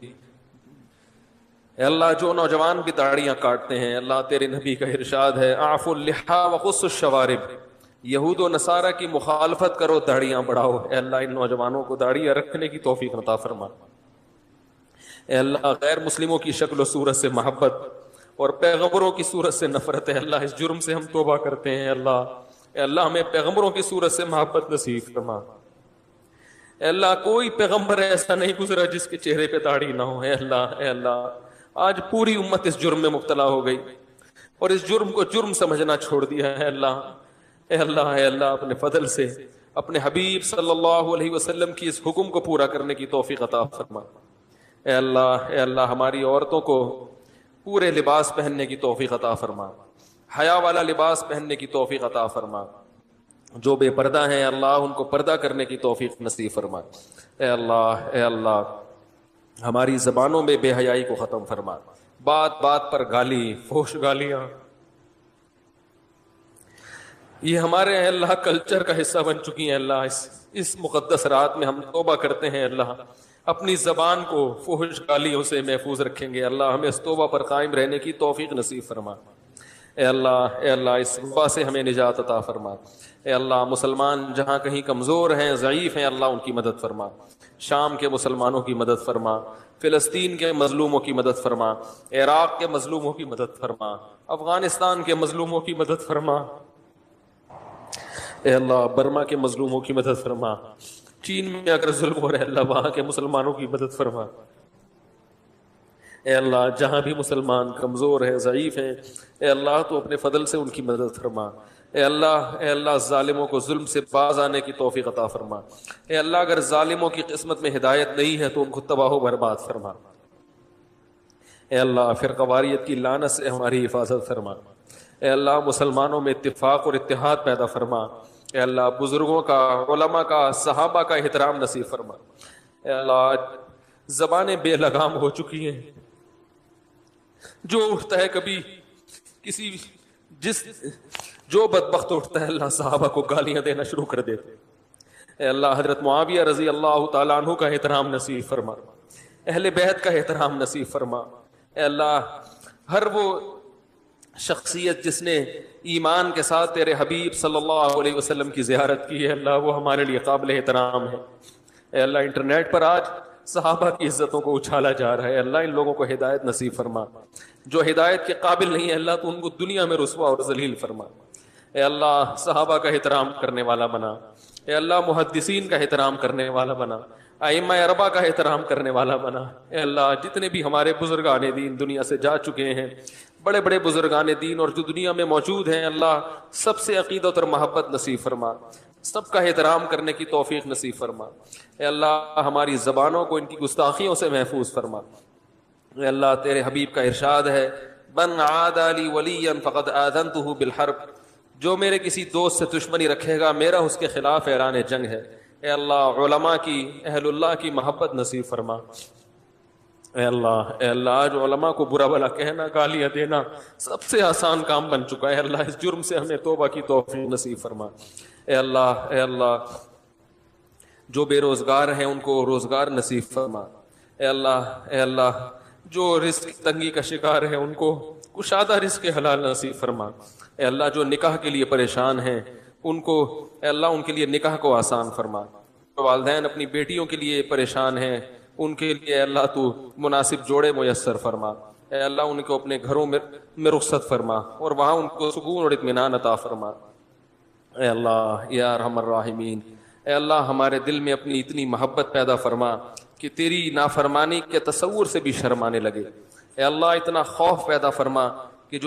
اے اللہ جو نوجوان بھی داڑیاں کاٹتے ہیں، اللہ تیرے نبی کا ارشاد ہے اعفوا اللحا وقصوا الشوارب، یہود و نصارہ کی مخالفت کرو، داڑیاں بڑھاؤ۔ اے اللہ ان نوجوانوں کو داڑیاں رکھنے کی توفیق عطا فرما۔ اے اللہ غیر مسلموں کی شکل و صورت سے محبت اور پیغمبروں کی صورت سے نفرت ہے، اللہ اس جرم سے ہم توبہ کرتے ہیں۔ اے اللہ ہمیں پیغمبروں کی صورت سے محبت نصیب فرما۔ اے اللہ کوئی پیغمبر ایسا نہیں گزرا جس کے چہرے پہ داڑھی نہ ہو۔ اے اللہ آج پوری امت اس جرم میں مبتلا ہو گئی اور اس جرم کو جرم سمجھنا چھوڑ دیا ہے۔ اے اللہ اپنے فضل سے اپنے حبیب صلی اللہ علیہ وسلم کی اس حکم کو پورا کرنے کی توفیق عطا فرما۔ اے اللہ ہماری عورتوں کو پورے لباس پہننے کی توفیق عطا فرما، حیا والا لباس پہننے کی توفیق عطا فرما، جو بے پردہ ہیں اللہ ان کو پردہ کرنے کی توفیق نصیب فرما۔ اے اللہ ہماری زبانوں میں بے حیائی کو ختم فرما، بات بات پر گالی، فحش گالیاں یہ ہمارے اے اللہ کلچر کا حصہ بن چکی ہیں۔ اللہ اس مقدس رات میں ہم توبہ کرتے ہیں، اللہ اپنی زبان کو فحش گالیوں سے محفوظ رکھیں گے۔ اللہ ہمیں اس توبہ پر قائم رہنے کی توفیق نصیب فرما۔ اے اللہ اس وبا سے ہمیں نجات عطا فرما۔ اے اللہ مسلمان جہاں کہیں کمزور ہیں ضعیف ہیں اللہ ان کی مدد فرما، شام کے مسلمانوں کی مدد فرما، فلسطین کے مظلوموں کی مدد فرما، عراق کے مظلوموں کی مدد فرما، افغانستان کے مظلوموں کی مدد فرما، اے اللہ برما کے مظلوموں کی مدد فرما، چین میں اگر ظلم ہو رہا ہے اللہ وہاں کے مسلمانوں کی مدد فرما، اے اللہ جہاں بھی مسلمان کمزور ہیں ضعیف ہیں اے اللہ تو اپنے فضل سے ان کی مدد فرما، اے اللہ ظالموں کو ظلم سے باز آنے کی توفیق عطا فرما، اے اللہ اگر ظالموں کی قسمت میں ہدایت نہیں ہے تو ان کو تباہ و برباد فرما، اے اللہ فرقہ واریت کی لعنت سے ہماری حفاظت فرما، اے اللہ مسلمانوں میں اتفاق اور اتحاد پیدا فرما، اے اللہ بزرگوں کا علماء کا صحابہ کا احترام نصیب فرما، اے اللہ زبانیں بے لگام ہو چکی ہیں، جو اٹھتا ہے کبھی کسی جو بدبخت اٹھتا ہے اللہ صحابہ کو گالیاں دینا شروع کر دیتے، اے اللہ حضرت معاویہ رضی اللہ تعالیٰ عنہ کا احترام نصیب فرما، اہل بیت کا احترام نصیب فرما، اے اللہ ہر وہ شخصیت جس نے ایمان کے ساتھ تیرے حبیب صلی اللہ علیہ وسلم کی زیارت کی ہے اللہ وہ ہمارے لیے قابل احترام ہے، اے اللہ انٹرنیٹ پر آج صحابہ کی عزتوں کو اچھالا جا رہا ہے اللہ ان لوگوں کو ہدایت نصیب فرما، جو ہدایت کے قابل نہیں ہے اللہ تو ان کو دنیا میں رسوا اور ذلیل فرما، اے اللہ صحابہ کا احترام کرنے والا بنا، اے اللہ محدثین کا احترام کرنے والا بنا، ائمہ اربعہ کا احترام کرنے والا بنا، اے اللہ جتنے بھی ہمارے بزرگان دین دنیا سے جا چکے ہیں بڑے بڑے بزرگان دین اور جو دنیا میں موجود ہیں اللہ سب سے عقیدت اور محبت نصیب فرما، سب کا احترام کرنے کی توفیق نصیب فرما، اے اللہ ہماری زبانوں کو ان کی گستاخیوں سے محفوظ فرما، اے اللہ تیرے حبیب کا ارشاد ہے من عادى لي وليا فقد آذنته بالحرب، جو میرے کسی دوست سے دشمنی رکھے گا میرا اس کے خلاف اعلان جنگ ہے، اے اللہ علماء کی اہل اللہ کی محبت نصیب فرما، اے اللہ آج علماء کو برا بھلا کہنا گالیاں دینا سب سے آسان کام بن چکا ہے اللہ اس جرم سے ہمیں توبہ کی توفیق نصیب فرما، اے اللہ جو بے روزگار ہیں ان کو روزگار نصیب فرما، اے اللہ جو رزق تنگی کا شکار ہے ان کو کشادہ رزق حلال نصیب فرما، اے اللہ جو نکاح کے لیے پریشان ہیں ان کو اے اللہ ان کے لیے نکاح کو آسان فرما، جو والدین اپنی بیٹیوں کے لیے پریشان ہیں ان کے لیے اے اللہ تو مناسب جوڑے میسر فرما، اے اللہ ان کو اپنے گھروں میں رخصت فرما اور وہاں ان کو سکون اور اطمینان عطا فرما، اے اللہ یا ارحم الراحمین، اے اللہ ہمارے دل میں اپنی اتنی محبت پیدا فرما کہ تیری نافرمانی کے تصور سے بھی شرم آنے لگے، اے اللہ اتنا خوف پیدا فرما کہ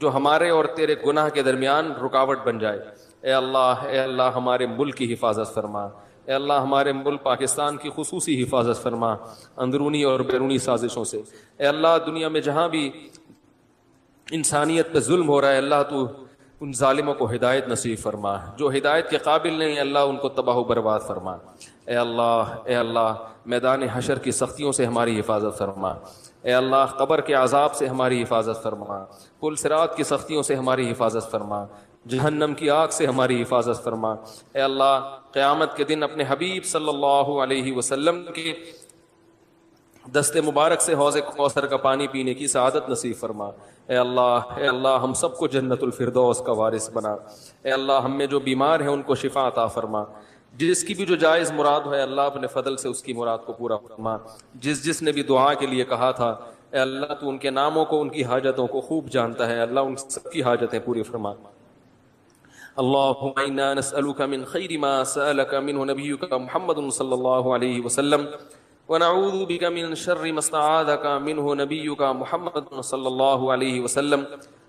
جو ہمارے اور تیرے گناہ کے درمیان رکاوٹ بن جائے، اے اللہ ہمارے ملک کی حفاظت فرما، اے اللہ ہمارے ملک پاکستان کی خصوصی حفاظت فرما اندرونی اور بیرونی سازشوں سے، اے اللہ دنیا میں جہاں بھی انسانیت پہ ظلم ہو رہا ہے اللہ تو ان ظالموں کو ہدایت نصیب فرما، جو ہدایت کے قابل نہیں اللہ ان کو تباہ و برباد فرما، اے اللہ میدان حشر کی سختیوں سے ہماری حفاظت فرما، اے اللہ قبر کے عذاب سے ہماری حفاظت فرما، پل صراط کی سختیوں سے ہماری حفاظت فرما، جہنم کی آگ سے ہماری حفاظت فرما، اے اللہ قیامت کے دن اپنے حبیب صلی اللہ علیہ وسلم کے دست مبارک سے حوض کوثر کا پانی پینے کی سعادت نصیب فرما، اے اللہ ہم سب کو جنت الفردوس کا وارث بنا، اے اللہ ہم میں جو بیمار ہیں ان کو شفا عطا فرما، جس کی بھی جو جائز مراد ہے اللہ اپنے فضل سے اس کی مراد کو پورا فرما، جس نے بھی دعا کے لیے کہا تھا اے اللہ تو ان کے ناموں کو ان کی حاجتوں کو خوب جانتا ہے، اللہ ان سب کی حاجتیں پوری فرما۔ اللهم انا نسألك من خير ما سألك منه نبيك محمد صلى الله عليه وسلم ونعوذ بك من شر ما استعاذك منه نبيك محمد صلى الله عليه وسلم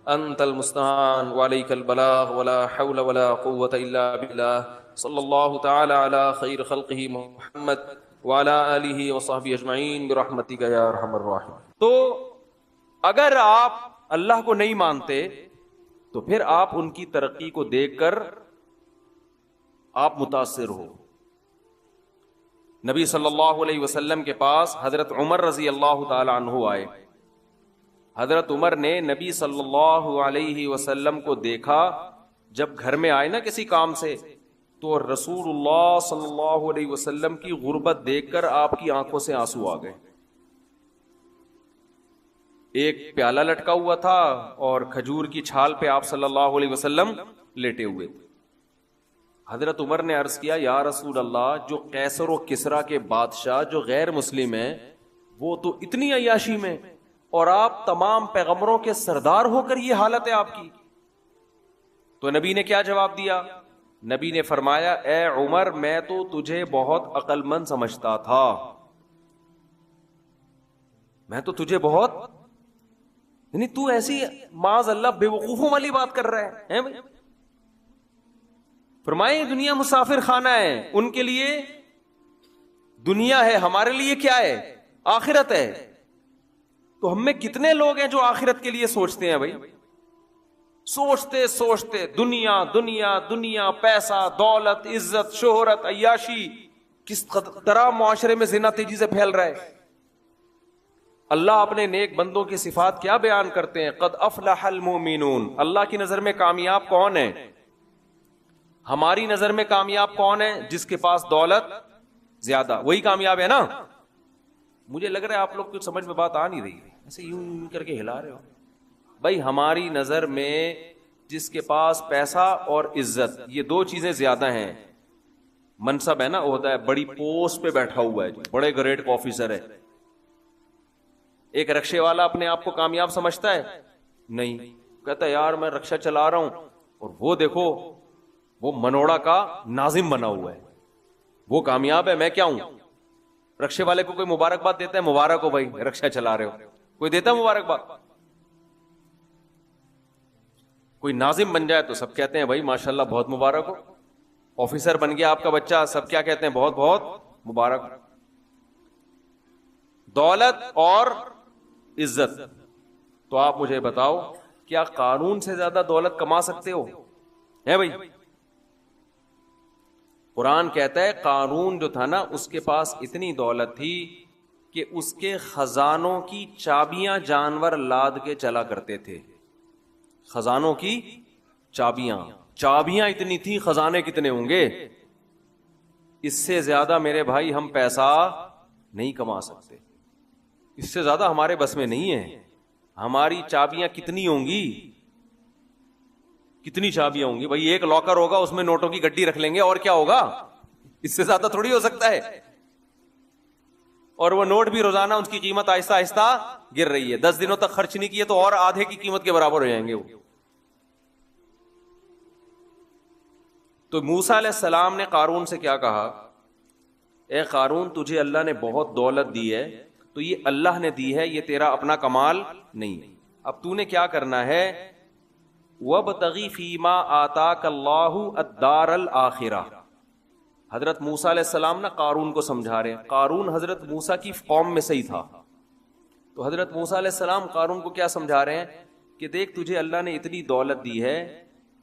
انت المستعان وعليك البلاغ ولا حول ولا قوة الا بالله صلی اللہ تعالی علی خیر خلقہ محمد وعلی آلہ وصحبہ اجمعین برحمتک یا ارحم الراحمین۔ تو اگر آپ اللہ کو نہیں مانتے تو پھر آپ ان کی ترقی کو دیکھ کر آپ متاثر ہو۔ نبی صلی اللہ علیہ وسلم کے پاس حضرت عمر رضی اللہ تعالی عنہ آئے، حضرت عمر نے نبی صلی اللہ علیہ وسلم کو دیکھا، جب گھر میں آئے نا کسی کام سے تو رسول اللہ صلی اللہ علیہ وسلم کی غربت دیکھ کر آپ کی آنکھوں سے آنسو آ گئے۔ ایک پیالہ لٹکا ہوا تھا اور کھجور کی چھال پہ آپ صلی اللہ علیہ وسلم لیٹے ہوئے تھے۔ حضرت عمر نے عرض کیا یا رسول اللہ، جو قیصر و کسریٰ کے بادشاہ جو غیر مسلم ہیں وہ تو اتنی عیاشی میں، اور آپ تمام پیغمبروں کے سردار ہو کر یہ حالت ہے آپ کی. تو نبی نے کیا جواب دیا؟ نبی نے فرمایا اے عمر، میں تو تجھے بہت عقل مند سمجھتا تھا، میں تو تجھے بہت، یعنی تو ایسی معاذ اللہ بے وقوفوں والی بات کر رہا ہے بھائی. فرمائے دنیا مسافر خانہ ہے، ان کے لیے دنیا ہے، ہمارے لیے کیا ہے؟ آخرت ہے. تو ہم میں کتنے لوگ ہیں جو آخرت کے لیے سوچتے ہیں بھائی؟ سوچتے سوچتے دنیا دنیا دنیا، پیسہ، دولت، عزت، شہرت، عیاشی، کس طرح معاشرے میں زنا تیزی سے پھیل رہا ہے. اللہ اپنے نیک بندوں کی صفات کیا بیان کرتے ہیں؟ قد افلح المؤمنون. اللہ کی نظر میں کامیاب کون ہے؟ ہماری نظر میں کامیاب کون ہے؟ جس کے پاس دولت زیادہ، وہی کامیاب ہے نا. مجھے لگ رہا ہے آپ لوگ کچھ سمجھ میں بات آ نہیں رہی، ایسے یوں کر کے ہلا رہے ہو. بھائی ہماری نظر میں جس کے پاس پیسہ اور عزت، یہ دو چیزیں زیادہ ہیں. منصب ہے نا، عہدہ ہے، بڑی پوسٹ پہ بیٹھا ہوا ہے، بڑے گریڈ کا آفیسر ہے. ایک رکشے والا اپنے آپ کو کامیاب سمجھتا ہے؟ نہیں. کہتا ہے یار میں رکشہ چلا رہا ہوں، اور وہ دیکھو وہ منوڑا کا ناظم بنا ہوا ہے، وہ کامیاب ہے، میں کیا ہوں؟ رکشے والے کو کوئی مبارکباد دیتا ہے؟ مبارک ہو بھائی رکشہ چلا رہے ہو، کوئی دیتا ہے مبارکباد؟ کوئی ناظم بن جائے تو سب کہتے ہیں بھائی ماشاءاللہ بہت مبارک ہو. آفیسر بن گیا آپ کا بچہ، سب کیا کہتے ہیں؟ بہت بہت مبارک. دولت اور عزت. تو آپ مجھے بتاؤ کیا قارون سے زیادہ دولت کما سکتے ہو؟ ہے بھائی؟ قرآن کہتا ہے قارون جو تھا نا، اس کے پاس اتنی دولت تھی کہ اس کے خزانوں کی چابیاں جانور لاد کے چلا کرتے تھے. خزانوں کی چابیاں اتنی تھی، خزانے کتنے ہوں گے؟ اس سے زیادہ میرے بھائی ہم پیسہ نہیں کما سکتے، اس سے زیادہ ہمارے بس میں نہیں ہے. ہماری چابیاں کتنی ہوں گی؟ کتنی چابیاں ہوں گی بھائی؟ ایک لاکر ہوگا، اس میں نوٹوں کی گڈی رکھ لیں گے، اور کیا ہوگا؟ اس سے زیادہ تھوڑی ہو سکتا ہے. اور وہ نوٹ بھی روزانہ اس کی قیمت آہستہ آہستہ گر رہی ہے. 10 دنوں تک خرچ نہیں کیے تو اور آدھے کی قیمت کے برابر ہو جائیں گے وہ. تو موسیٰ علیہ السلام نے قارون سے کیا کہا؟ اے قارون تجھے اللہ نے بہت دولت دی ہے، تو یہ اللہ نے دی ہے، یہ تیرا اپنا کمال نہیں. اب تو نے کیا کرنا ہے؟ وَابْتَغِ فِي مَا آتَاكَ اللَّهُ الدَّارَ الْآخِرَةَ. حضرت موسیٰ علیہ السلام نا قارون کو سمجھا رہے ہیں. قارون حضرت موسیٰ کی قوم میں سے ہی تھا. تو حضرت موسیٰ علیہ السلام قارون کو کیا سمجھا رہے ہیں کہ دیکھ تجھے اللہ نے اتنی دولت دی ہے،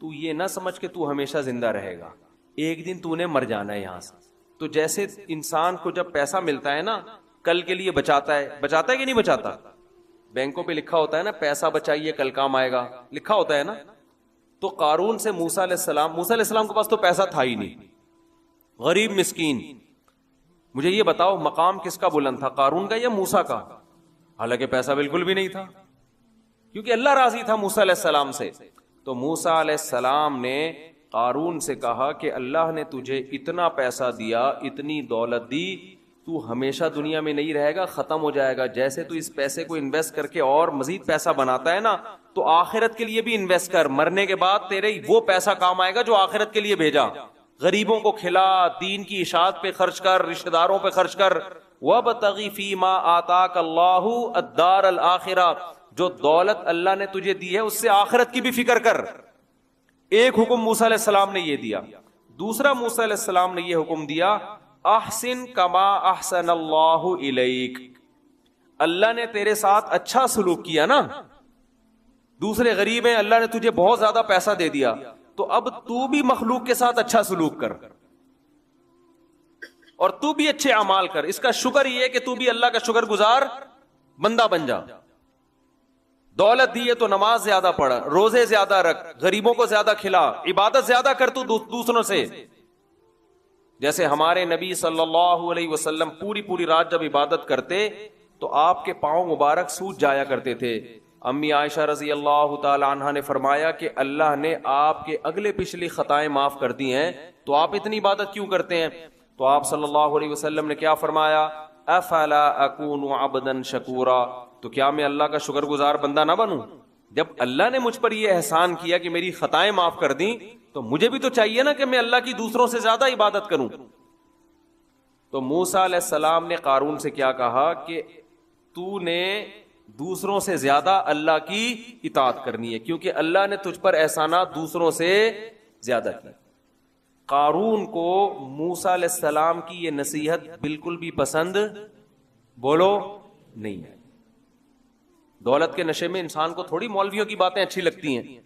تو یہ نہ سمجھ کہ تو ہمیشہ زندہ رہے گا، ایک دن تو نے مر جانا ہے یہاں سے. تو جیسے انسان کو جب پیسہ ملتا ہے نا، کل کے لیے بچاتا ہے کہ نہیں بچاتا؟ بینکوں پہ لکھا ہوتا ہے نا پیسہ بچائیے کل کام آئے گا، لکھا ہوتا ہے نا. تو قارون سے موسیٰ علیہ السلام کے پاس تو پیسہ تھا ہی نہیں، غریب مسکین. مجھے یہ بتاؤ مقام کس کا بلند تھا، قارون کا یا موسیٰ کا؟ حالانکہ پیسہ بالکل بھی نہیں تھا، کیونکہ اللہ راضی تھا موسیٰ علیہ السلام سے. تو موسیٰ علیہ السلام نے قارون سے کہا کہ اللہ نے تجھے اتنا پیسہ دیا، اتنی دولت دی، تو ہمیشہ دنیا میں نہیں رہے گا، ختم ہو جائے گا. جیسے تو اس پیسے کو انویسٹ کر کے اور مزید پیسہ بناتا ہے نا، تو آخرت کے لیے بھی انویسٹ کر. مرنے کے بعد تیرے وہ پیسہ کام آئے گا جو آخرت کے لیے بھیجا. غریبوں کو کھلا، دین کی اشاعت پہ خرچ کر، رشتہ داروں پہ خرچ کر. وَابْتَغِ فِي مَا آتَاكَ اللَّهُ الدَّارَ الْآخِرَةَ. جو دولت اللہ نے تجھے دی ہے اس سے آخرت کی بھی فکر کر. ایک حکم موسیٰ علیہ السلام نے یہ دیا. دوسرا موسیٰ علیہ السلام نے یہ حکم دیا احسن کما احسن اللہ الیک. اللہ نے تیرے ساتھ اچھا سلوک کیا نا، دوسرے غریب ہیں، اللہ نے تجھے بہت زیادہ پیسہ دے دیا، تو اب تو بھی مخلوق کے ساتھ اچھا سلوک کر اور تو بھی اچھے اعمال کر. اس کا شکر یہ ہے کہ تو بھی اللہ کا شکر گزار بندہ بن جا. دولت دی ہے تو نماز زیادہ پڑھ، روزے زیادہ رکھ، غریبوں کو زیادہ کھلا، عبادت زیادہ کر تو دوسروں سے. جیسے ہمارے نبی صلی اللہ علیہ وسلم پوری رات جب عبادت کرتے تو آپ کے پاؤں مبارک سوج جایا کرتے تھے. امی عائشہ رضی اللہ تعالی عنہا نے فرمایا کہ اللہ نے آپ کے اگلے پچھلی خطائیں معاف کر دی ہیں تو آپ اتنی عبادت کیوں کرتے ہیں؟ تو آپ صلی اللہ علیہ وسلم نے کیا فرمایا؟ افلا اکون عبدا شکورا، تو کیا میں اللہ کا شکر گزار بندہ نہ بنوں؟ جب اللہ نے مجھ پر یہ احسان کیا کہ میری خطائیں معاف کر دیں تو مجھے بھی تو چاہیے نا کہ میں اللہ کی دوسروں سے زیادہ عبادت کروں۔ تو موسیٰ علیہ السلام نے قارون سے کیا کہا کہ تو نے دوسروں سے زیادہ اللہ کی اطاعت کرنی ہے، کیونکہ اللہ نے تجھ پر احسانات دوسروں سے زیادہ کی۔ قارون کو موسیٰ علیہ السلام کی یہ نصیحت بالکل بھی پسند بولو نہیں ہے۔ دولت کے نشے میں انسان کو تھوڑی مولویوں کی باتیں اچھی لگتی ہیں۔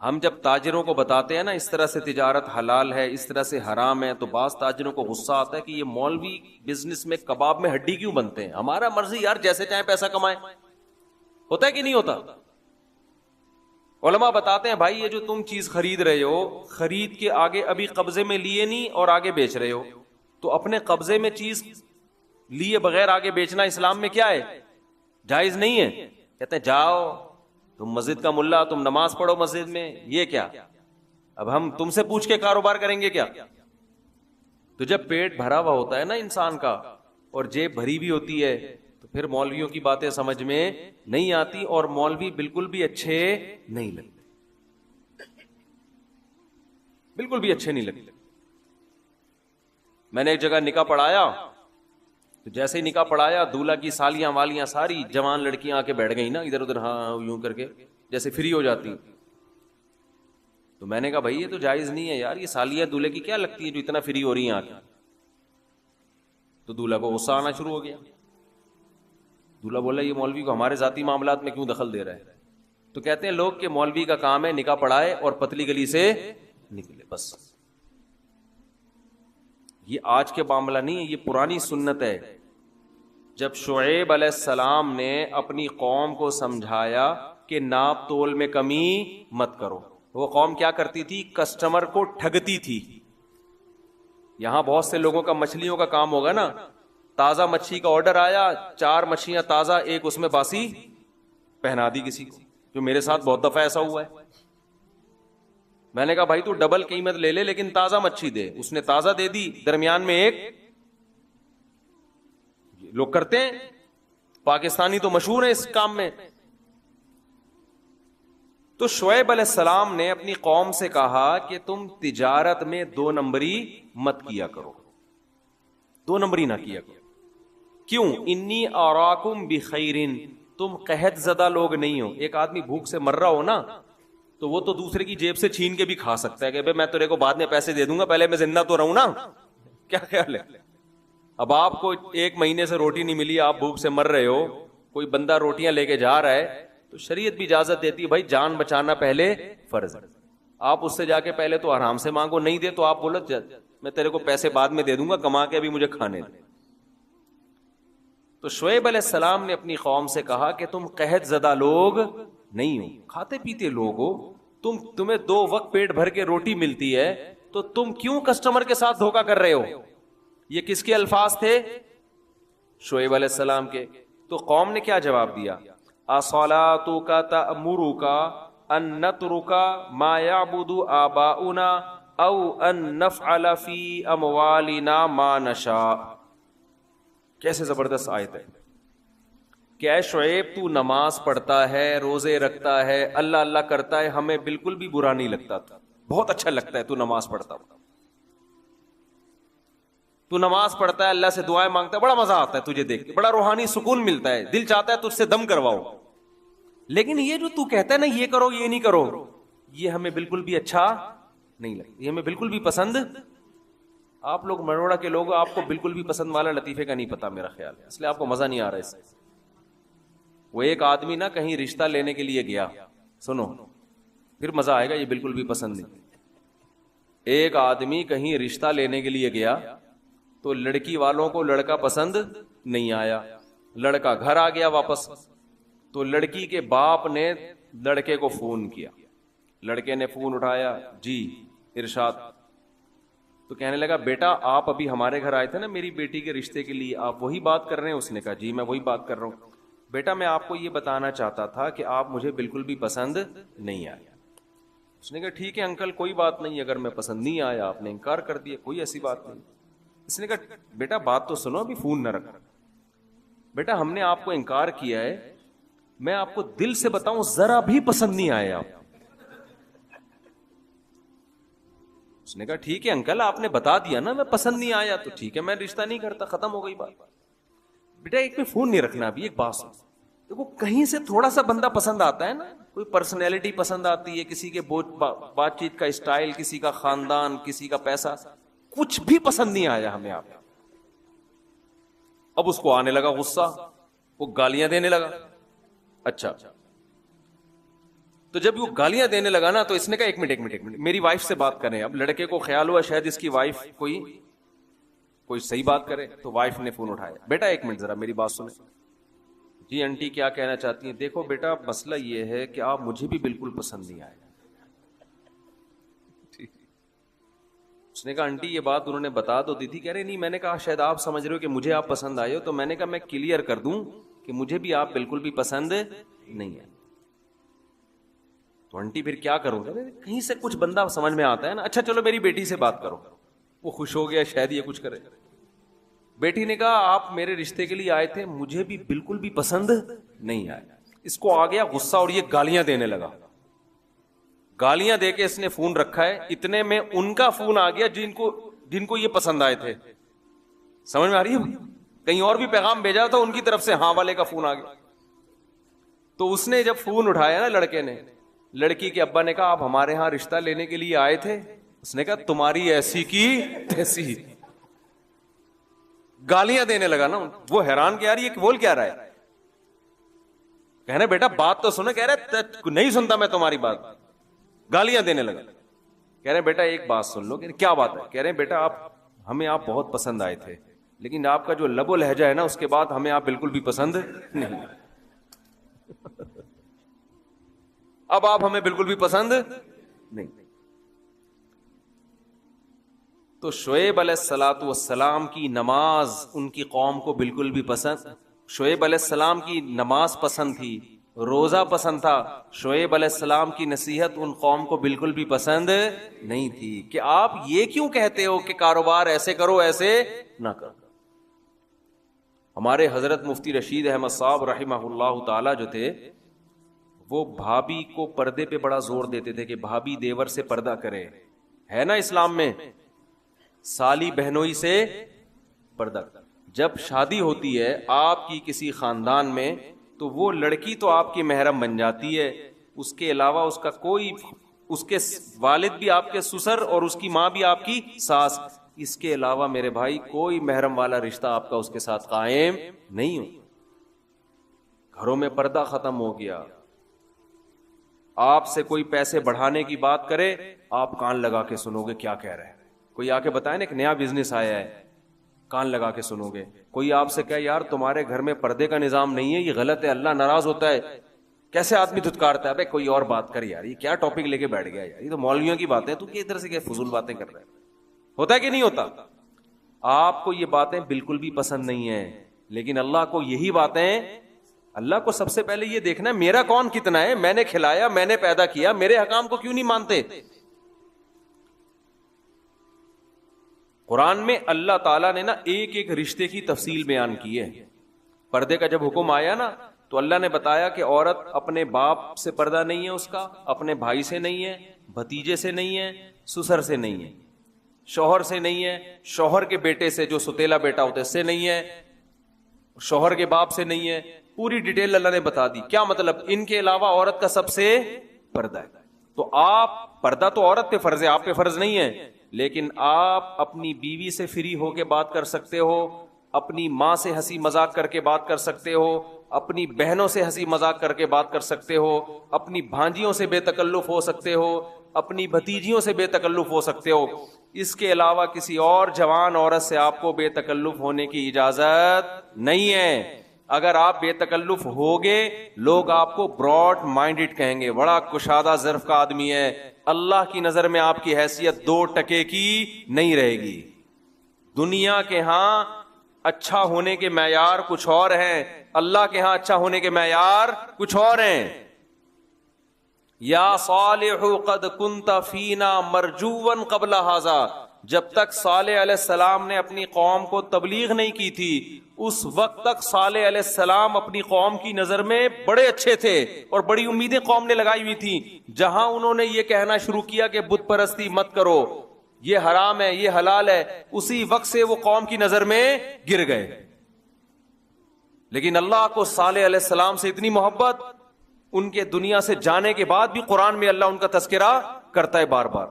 ہم جب تاجروں کو بتاتے ہیں نا اس طرح سے تجارت حلال ہے، اس طرح سے حرام ہے، تو بعض تاجروں کو غصہ آتا ہے کہ یہ مولوی بزنس میں کباب میں ہڈی کیوں بنتے ہیں؟ ہمارا مرضی یار، جیسے چاہیں پیسہ کمائیں۔ ہوتا ہے کہ نہیں ہوتا؟ علماء بتاتے ہیں بھائی یہ جو تم چیز خرید رہے ہو، خرید کے آگے ابھی قبضے میں لیے نہیں اور آگے بیچ رہے ہو، تو اپنے قبضے میں چیز لیے بغیر آگے بیچنا اسلام میں کیا ہے؟ جائز نہیں ہے۔ کہتے ہیں جاؤ تم مسجد کا ملا، تم نماز پڑھو مسجد میں، یہ کیا؟ اب ہم تم سے پوچھ کے کاروبار کریں گے کیا؟ تو جب پیٹ بھرا ہوا ہوتا ہے نا انسان کا اور جیب بھری بھی ہوتی ہے تو پھر مولویوں کی باتیں سمجھ میں نہیں آتی، اور مولوی بالکل بھی اچھے نہیں لگتے، بالکل بھی اچھے نہیں لگتے۔ میں نے ایک جگہ نکاح پڑھایا تو جیسے ہی نکاح پڑھایا دولہا کی سالیاں والیاں ساری جوان لڑکیاں آ کے بیٹھ گئی نا ادھر ادھر، ہاں یوں کر کے جیسے فری ہو جاتی۔ تو میں نے کہا بھائی یہ تو جائز نہیں ہے یار، یہ سالیاں دولہے کی کیا لگتی ہے جو اتنا فری ہو رہی ہیں آ کے؟ تو دولہا کو غصہ آنا شروع ہو گیا۔ دولہا بولا یہ مولوی کو ہمارے ذاتی معاملات میں کیوں دخل دے رہا ہے؟ تو کہتے ہیں لوگ کہ مولوی کا کام ہے نکاح پڑھائے اور پتلی گلی سے نکلے بس۔ یہ آج کے معاملہ نہیں ہے، یہ پرانی سنت ہے۔ جب شعیب علیہ السلام نے اپنی قوم کو سمجھایا کہ ناپ تول میں کمی مت کرو، وہ قوم کیا کرتی تھی؟ کسٹمر کو ٹھگتی تھی۔ یہاں بہت سے لوگوں کا مچھلیوں کا کام ہوگا نا، تازہ مچھلی کا آرڈر آیا، 4 مچھلیاں تازہ، ایک اس میں باسی پہنا دی کسی کو، جو میرے ساتھ بہت دفعہ ایسا ہوا ہے۔ میں نے کہا بھائی تو ڈبل قیمت لے لے لیکن تازہ مچھلی دے، اس نے تازہ دے دی، درمیان میں ایک لوگ کرتے ہیں، پاکستانی تو مشہور ہیں اس کام میں۔ تو شعیب علیہ السلام نے اپنی قوم سے کہا کہ تم تجارت میں 2 نمبری مت کیا کرو، 2 نمبری نہ کیا کرو۔ کیوں؟ انی اراکم بخیر، تم قحط زدہ لوگ نہیں ہو۔ ایک آدمی بھوک سے مر رہا ہو نا تو وہ تو دوسرے کی جیب سے چھین کے بھی کھا سکتا ہے کہ میں تیرے کو بعد میں پیسے دے دوں گا، پہلے میں زندہ تو رہوں نا۔ کیا خیال ہے؟ اب آپ کو 1 مہینے سے روٹی نہیں ملی، آپ بھوک سے مر رہے ہو، کوئی بندہ روٹیاں لے کے جا رہا ہے تو شریعت بھی اجازت دیتی ہے بھائی جان بچانا پہلے فرض ہے۔ آپ اس سے جا کے پہلے تو آرام سے مانگو، نہیں دے تو آپ بولو میں تیرے کو پیسے بعد میں دے دوں گا، کما کے ابھی مجھے کھانے دے۔ تو شعیب علیہ السلام نے اپنی قوم سے کہا کہ تم قحط زدہ لوگ نہیں ہو، کھاتے پیتے لوگ ہو، تمہیں 2 وقت پیٹ بھر کے روٹی ملتی ہے تو تم کیوں کسٹمر کے ساتھ دھوکا کر رہے ہو؟ یہ کس کے الفاظ تھے؟ شعیب علیہ السلام کے۔ تو قوم نے کیا جواب دیا؟ اصلاتک تأمرک ان نترک ما یعبد آباؤنا او ان نفعل فی اموالنا ما نشاء۔ کیسے زبردست آیت ہے کہ اے شعیب تو نماز پڑھتا ہے، روزے رکھتا ہے، اللہ اللہ کرتا ہے، ہمیں بالکل بھی برا نہیں لگتا، بہت اچھا لگتا ہے تو نماز پڑھتا، تو نماز پڑھتا ہے، اللہ سے دعائیں مانگتا ہے، بڑا مزہ آتا ہے تجھے دیکھ کے، بڑا روحانی سکون ملتا ہے، دل چاہتا ہے تجھ سے دم کرواؤ۔ لیکن یہ جو تو کہتا ہے نا یہ کرو یہ نہیں کرو، یہ ہمیں بالکل بھی اچھا نہیں لگتا، یہ ہمیں بالکل بھی پسند۔ آپ لوگ مروڑا کے لوگ، آپ کو بالکل بھی پسند والا لطیفے کا نہیں پتا میرا خیال ہے، اس لیے آپ کو مزہ نہیں آ رہا اس سے۔ وہ ایک آدمی نا کہیں رشتہ لینے کے لیے گیا، سنو پھر مزہ آئے گا، یہ بالکل بھی پسند نہیں۔ ایک آدمی کہیں رشتہ لینے کے لیے گیا تو لڑکی والوں کو لڑکا پسند نہیں آیا، لڑکا گھر آ گیا واپس، تو لڑکی کے باپ نے لڑکے کو فون کیا، لڑکے نے فون اٹھایا، جی ارشاد۔ تو کہنے لگا بیٹا آپ ابھی ہمارے گھر آئے تھے نا میری بیٹی کے رشتے کے لیے، آپ وہی بات کر رہے ہیں؟ اس نے کہا جی میں وہی بات کر رہا ہوں۔ بیٹا میں آپ کو یہ بتانا چاہتا تھا کہ آپ مجھے بالکل بھی پسند نہیں آئے. اس نے کہا ٹھیک ہے انکل کوئی بات نہیں, اگر میں پسند نہیں آیا آپ نے انکار کر دیا, کوئی ایسی بات نہیں. اس نے کہا بیٹا بات تو سنو, ابھی فون نہ رکھو. بیٹا ہم نے آپ کو انکار کیا ہے, میں آپ کو دل سے بتاؤں ذرا بھی پسند نہیں آئے آپ. اس نے کہا ٹھیک ہے انکل آپ نے بتا دیا نا, میں پسند نہیں آیا تو ٹھیک ہے میں رشتہ نہیں کرتا, ختم ہو گئی بات. بیٹا ایک میں فون نہیں رکھنا. ابھی ایک بات سن, دیکھو کہیں سے تھوڑا سا بندہ پسند آتا ہے نا, کوئی پرسنالٹی پسند آتی ہے, کسی کے بات چیت کا اسٹائل, کسی کا خاندان, کسی کا پیسہ, کچھ بھی پسند نہیں آیا ہمیں آپ. اب اس کو آنے لگا غصہ, وہ گالیاں دینے لگا. اچھا تو جب وہ گالیاں دینے لگا نا تو اس نے کہا ایک منٹ میری وائف سے بات کریں. اب لڑکے کو خیال ہوا شاید اس کی وائف کوئی صحیح بات کرے, تو وائف نے فون اٹھایا. بیٹا ایک منٹ ذرا میری بات سنیں. جی آنٹی کیا کہنا چاہتی ہیں؟ دیکھو بیٹا مسئلہ یہ ہے کہ آپ مجھے بھی بالکل پسند نہیں آئے. اس نے کہا آنٹی یہ بات انہوں نے بتا تو دی تھی. کہہ رہے نہیں, میں نے کہا شاید آپ سمجھ رہے ہو کہ مجھے آپ پسند آئے ہو, تو میں نے کہا میں کلیئر کر دوں کہ مجھے بھی آپ بالکل بھی پسند نہیں ہے. تو آنٹی پھر کیا کروں؟ کہیں سے کچھ بندہ سمجھ میں آتا ہے نا. اچھا چلو میری بیٹی سے بات کرو. وہ خوش ہو گیا, شاید یہ کچھ کرے. بیٹی نے کہا آپ میرے رشتے کے لیے آئے تھے, مجھے بھی بالکل بھی پسند نہیں آیا. اس کو آ گیا غصہ اور یہ گالیاں دینے لگا. گالیاں دے کے اس نے فون رکھا ہے. اتنے میں ان کا فون آ گیا جن کو یہ پسند آئے تھے. سمجھ میں آ رہی ہے؟ کہیں اور بھی پیغام بھیجا تھا ان کی طرف سے, ہاں والے کا فون آ گیا. تو اس نے جب فون اٹھایا نا لڑکے نے, لڑکی کے ابا نے کہا آپ ہمارے ہاں رشتہ لینے کے لیے آئے تھے؟ اس نے کہا تمہاری ایسی کی تیسی. گالیاں دینے لگا نا. وہ حیران کہ یار یہ بول کیا رہا ہے. کہہ رہے بیٹا بات تو سنو. کہہ رہے نہیں سنتا میں تمہاری بات. گالیاں دینے لگا. کہہ رہے بیٹا ایک بات سن لو. کیا بات ہے؟ کہہ رہے بیٹا ہمیں آپ بہت پسند آئے تھے, لیکن آپ کا جو لب و لہجہ ہے نا اس کے بعد ہمیں آپ بالکل بھی پسند نہیں. اب آپ ہمیں بالکل بھی پسند نہیں. تو شعیب علیہ الصلوۃ والسلام کی نماز ان کی قوم کو بالکل بھی پسند. شعیب علیہ السلام کی نماز پسند تھی, روزہ پسند تھا. شعیب علیہ السلام کی نصیحت ان قوم کو بالکل بھی پسند نہیں تھی کہ آپ یہ کیوں کہتے ہو کہ کاروبار ایسے کرو ایسے نہ کرو. ہمارے حضرت مفتی رشید احمد صاحب رحمہ اللہ تعالی جو تھے, وہ بھابھی کو پردے پہ بڑا زور دیتے تھے کہ بھابھی دیور سے پردہ کرے. ہے نا اسلام میں سالی بہنوئی سے پردہ. جب شادی ہوتی ہے آپ کی کسی خاندان میں تو وہ لڑکی تو آپ کی محرم بن جاتی ہے, اس کے علاوہ اس کا کوئی, اس کے والد بھی آپ کے سسر اور اس کی ماں بھی آپ کی ساس, اس کے علاوہ میرے بھائی کوئی محرم والا رشتہ آپ کا اس کے ساتھ قائم نہیں ہو. گھروں میں پردہ ختم ہو گیا. آپ سے کوئی پیسے بڑھانے کی بات کرے آپ کان لگا کے سنو گے کیا کہہ رہے ہیں. کوئی آ کے بتائے نا ایک نیا بزنس آیا ہے, کان لگا کے سنو گے. کوئی آپ سے کہے یار تمہارے گھر میں پردے کا نظام نہیں ہے, یہ غلط ہے, اللہ ناراض ہوتا ہے, کیسے آدمی دھتکارتا ہے. ابے کوئی اور بات کر یار, یہ کیا ٹاپک لے کے بیٹھ گیا یار, یہ تو مولویوں کی باتیں, تو ادھر سے کیا فضول باتیں کر رہے ہیں. ہوتا ہے کہ نہیں ہوتا؟ آپ کو یہ باتیں بالکل بھی پسند نہیں ہیں, لیکن اللہ کو یہی باتیں, اللہ کو سب سے پہلے یہ دیکھنا ہے میرا کون کتنا ہے, میں نے کھلایا, میں نے پیدا کیا, میرے حکام کو کیوں نہیں مانتے. قرآن میں اللہ تعالیٰ نے نا ایک ایک رشتے کی تفصیل بیان کی ہے. پردے کا جب حکم آیا نا تو اللہ نے بتایا کہ عورت اپنے باپ سے پردہ نہیں ہے, اس کا اپنے بھائی سے نہیں ہے, بھتیجے سے نہیں ہے, سسر سے نہیں ہے, شوہر سے نہیں ہے, شوہر کے بیٹے سے جو ستیلا بیٹا ہوتا ہے اس سے نہیں ہے, شوہر کے باپ سے نہیں ہے. پوری ڈیٹیل اللہ نے بتا دی. کیا مطلب؟ ان کے علاوہ عورت کا سب سے پردہ ہے. تو آپ پردہ تو عورت پہ فرض ہے, آپ پہ فرض نہیں ہے, لیکن آپ اپنی بیوی سے فری ہو کے بات کر سکتے ہو, اپنی ماں سے ہنسی مذاق کر کے بات کر سکتے ہو, اپنی بہنوں سے ہنسی مذاق کر کے بات کر سکتے ہو, اپنی بھانجیوں سے بے تکلف ہو سکتے ہو, اپنی بھتیجیوں سے بے تکلف ہو سکتے ہو. اس کے علاوہ کسی اور جوان عورت سے آپ کو بے تکلف ہونے کی اجازت نہیں ہے. اگر آپ بے تکلف ہوگے لوگ آپ کو براڈ مائنڈڈ کہیں گے, بڑا کشادہ ظرف کا آدمی ہے. اللہ کی نظر میں آپ کی حیثیت 2 ٹکے کی نہیں رہے گی. دنیا کے ہاں اچھا ہونے کے معیار کچھ اور ہیں، اللہ کے ہاں اچھا ہونے کے معیار کچھ اور ہیں. یا صالح قد کنت فینا مرجوا قبل ھذا، جب تک صالح علیہ السلام نے اپنی قوم کو تبلیغ نہیں کی تھی اس وقت تک صالح علیہ السلام اپنی قوم کی نظر میں بڑے اچھے تھے اور بڑی امیدیں قوم نے لگائی ہوئی تھی. جہاں انہوں نے یہ کہنا شروع کیا کہ بت پرستی مت کرو، یہ حرام ہے یہ حلال ہے، اسی وقت سے وہ قوم کی نظر میں گر گئے. لیکن اللہ کو صالح علیہ السلام سے اتنی محبت، ان کے دنیا سے جانے کے بعد بھی قرآن میں اللہ ان کا تذکرہ کرتا ہے بار بار.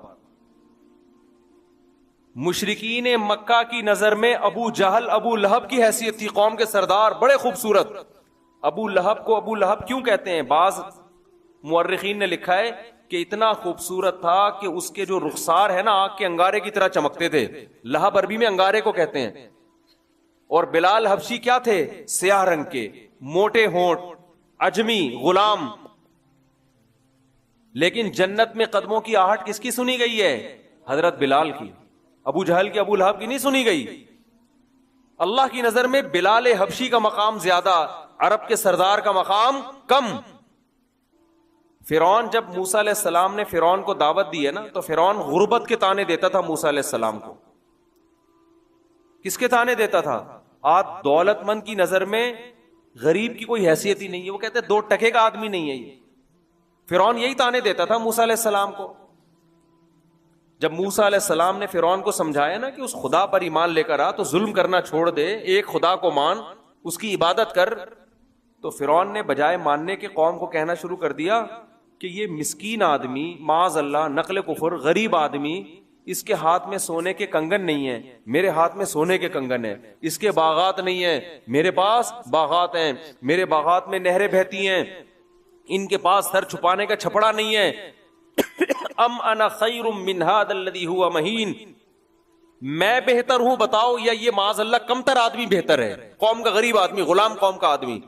مشرکین مکہ کی نظر میں ابو جہل ابو لہب کی حیثیت تھی، قوم کے سردار بڑے خوبصورت. ابو لہب کو ابو لہب کیوں کہتے ہیں؟ بعض مورخین نے لکھا ہے کہ اتنا خوبصورت تھا کہ اس کے جو رخسار ہے نا آگ کے انگارے کی طرح چمکتے تھے. لہب عربی میں انگارے کو کہتے ہیں. اور بلال حبشی کیا تھے؟ سیاہ رنگ کے، موٹے ہونٹ، اجمی، غلام. لیکن جنت میں قدموں کی آہٹ کس کی سنی گئی ہے؟ حضرت بلال کی. ابو جہل کی ابو لہب کی نہیں سنی گئی. اللہ کی نظر میں بلال حبشی کا مقام زیادہ، عرب کے سردار کا مقام کم. فرعون، جب موسیٰ علیہ السلام نے فرعون کو دعوت دی ہے نا تو فرعون غربت کے تانے دیتا تھا موسیٰ علیہ السلام کو. کس کے تانے دیتا تھا؟ آج دولت مند کی نظر میں غریب کی کوئی حیثیت ہی نہیں ہے، وہ کہتے ہیں 2 ٹکے کا آدمی نہیں ہے یہ. فرعون یہی تانے دیتا تھا موسیٰ علیہ السلام کو. جب موسیٰ علیہ السلام نے فرعون کو سمجھایا نا کہ اس خدا پر ایمان لے کر آ، تو ظلم کرنا چھوڑ دے، ایک خدا کو مان، اس کی عبادت کر، تو فرعون نے بجائے ماننے کے قوم کو کہنا شروع کر دیا کہ یہ مسکین آدمی، معاذ اللہ نقل کفر، غریب آدمی، اس کے ہاتھ میں سونے کے کنگن نہیں ہیں، میرے ہاتھ میں سونے کے کنگن ہیں. اس کے باغات نہیں ہیں، میرے پاس باغات ہیں، میرے باغات میں نہریں بہتی ہیں، ان کے پاس سر چھپانے کا چھپڑا نہیں ہے. ام انا خیر من ھذا الذی ھو مہین، میں بہتر ہوں بتاؤ یا یہ معاذ اللہ کمتر آدمی بہتر ہے؟ قوم کا غریب آدمی، غلام قوم کا آدمی.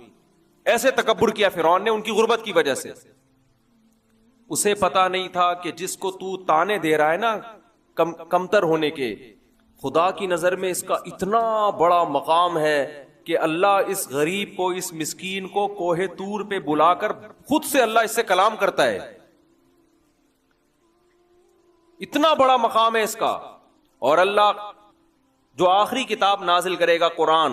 ایسے تکبر کیا فرعون نے ان کی غربت کی وجہ سے. اسے پتا نہیں تھا کہ جس کو تو تانے دے رہا ہے نا کمتر ہونے کے، خدا کی نظر میں اس کا اتنا بڑا مقام ہے کہ اللہ اس غریب کو، اس مسکین کو کوہ طور پہ بلا کر خود سے اللہ اس سے کلام کرتا ہے. اتنا بڑا مقام ہے اس کا. اور اللہ جو آخری کتاب نازل کرے گا قرآن،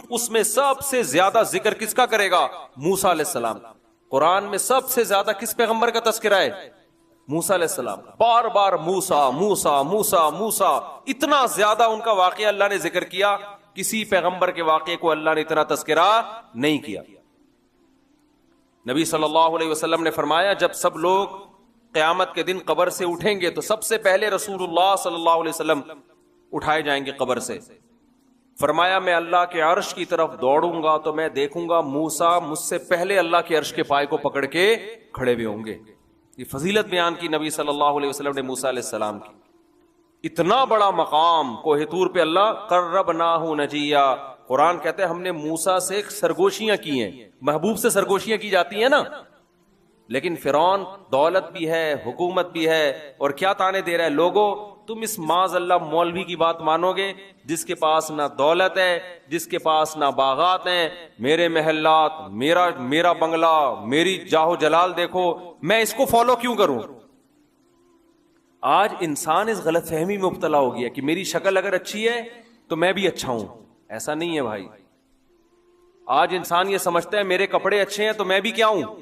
اس میں سب سے زیادہ ذکر کس کا کرے گا؟ موسیٰ علیہ السلام. قرآن میں سب سے زیادہ کس پیغمبر کا تذکرہ ہے؟ موسیٰ علیہ السلام. بار بار موسیٰ موسیٰ موسیٰ موسیٰ، اتنا زیادہ ان کا واقعہ اللہ نے ذکر کیا، کسی پیغمبر کے واقعے کو اللہ نے اتنا تذکرہ نہیں کیا. نبی صلی اللہ علیہ وسلم نے فرمایا جب سب لوگ قیامت کے دن قبر سے اٹھیں گے تو سب سے پہلے رسول اللہ صلی اللہ علیہ وسلم اٹھائے جائیں گے قبر سے. فرمایا میں اللہ کے عرش کی طرف دوڑوں گا تو میں دیکھوں گا موسیٰ مجھ سے پہلے اللہ کے عرش کے پائے کو پکڑ کے کھڑے ہوئے ہوں گے. یہ فضیلت بیان کی نبی صلی اللہ علیہ وسلم نے موسیٰ علیہ السلام کی. اتنا بڑا مقام کوہ طور پہ اللہ قربناہ نجیا. قرآن کہتے ہیں ہم نے موسیٰ سے سرگوشیاں کی ہیں. محبوب سے سرگوشیاں کی جاتی ہیں نا، لیکن فرعون دولت بھی ہے، حکومت بھی ہے، اور کیا تانے دے رہا ہے؟ لوگوں تم اس معاذ اللہ مولوی کی بات مانو گے جس کے پاس نہ دولت ہے، جس کے پاس نہ باغات ہیں، میرے محلات، میرا بنگلہ، میری جاہو جلال دیکھو، میں اس کو فالو کیوں کروں؟ آج انسان اس غلط فہمی میں مبتلا ہو گیا کہ میری شکل اگر اچھی ہے تو میں بھی اچھا ہوں. ایسا نہیں ہے بھائی. آج انسان یہ سمجھتا ہے میرے کپڑے اچھے ہیں تو میں بھی کیا ہوں،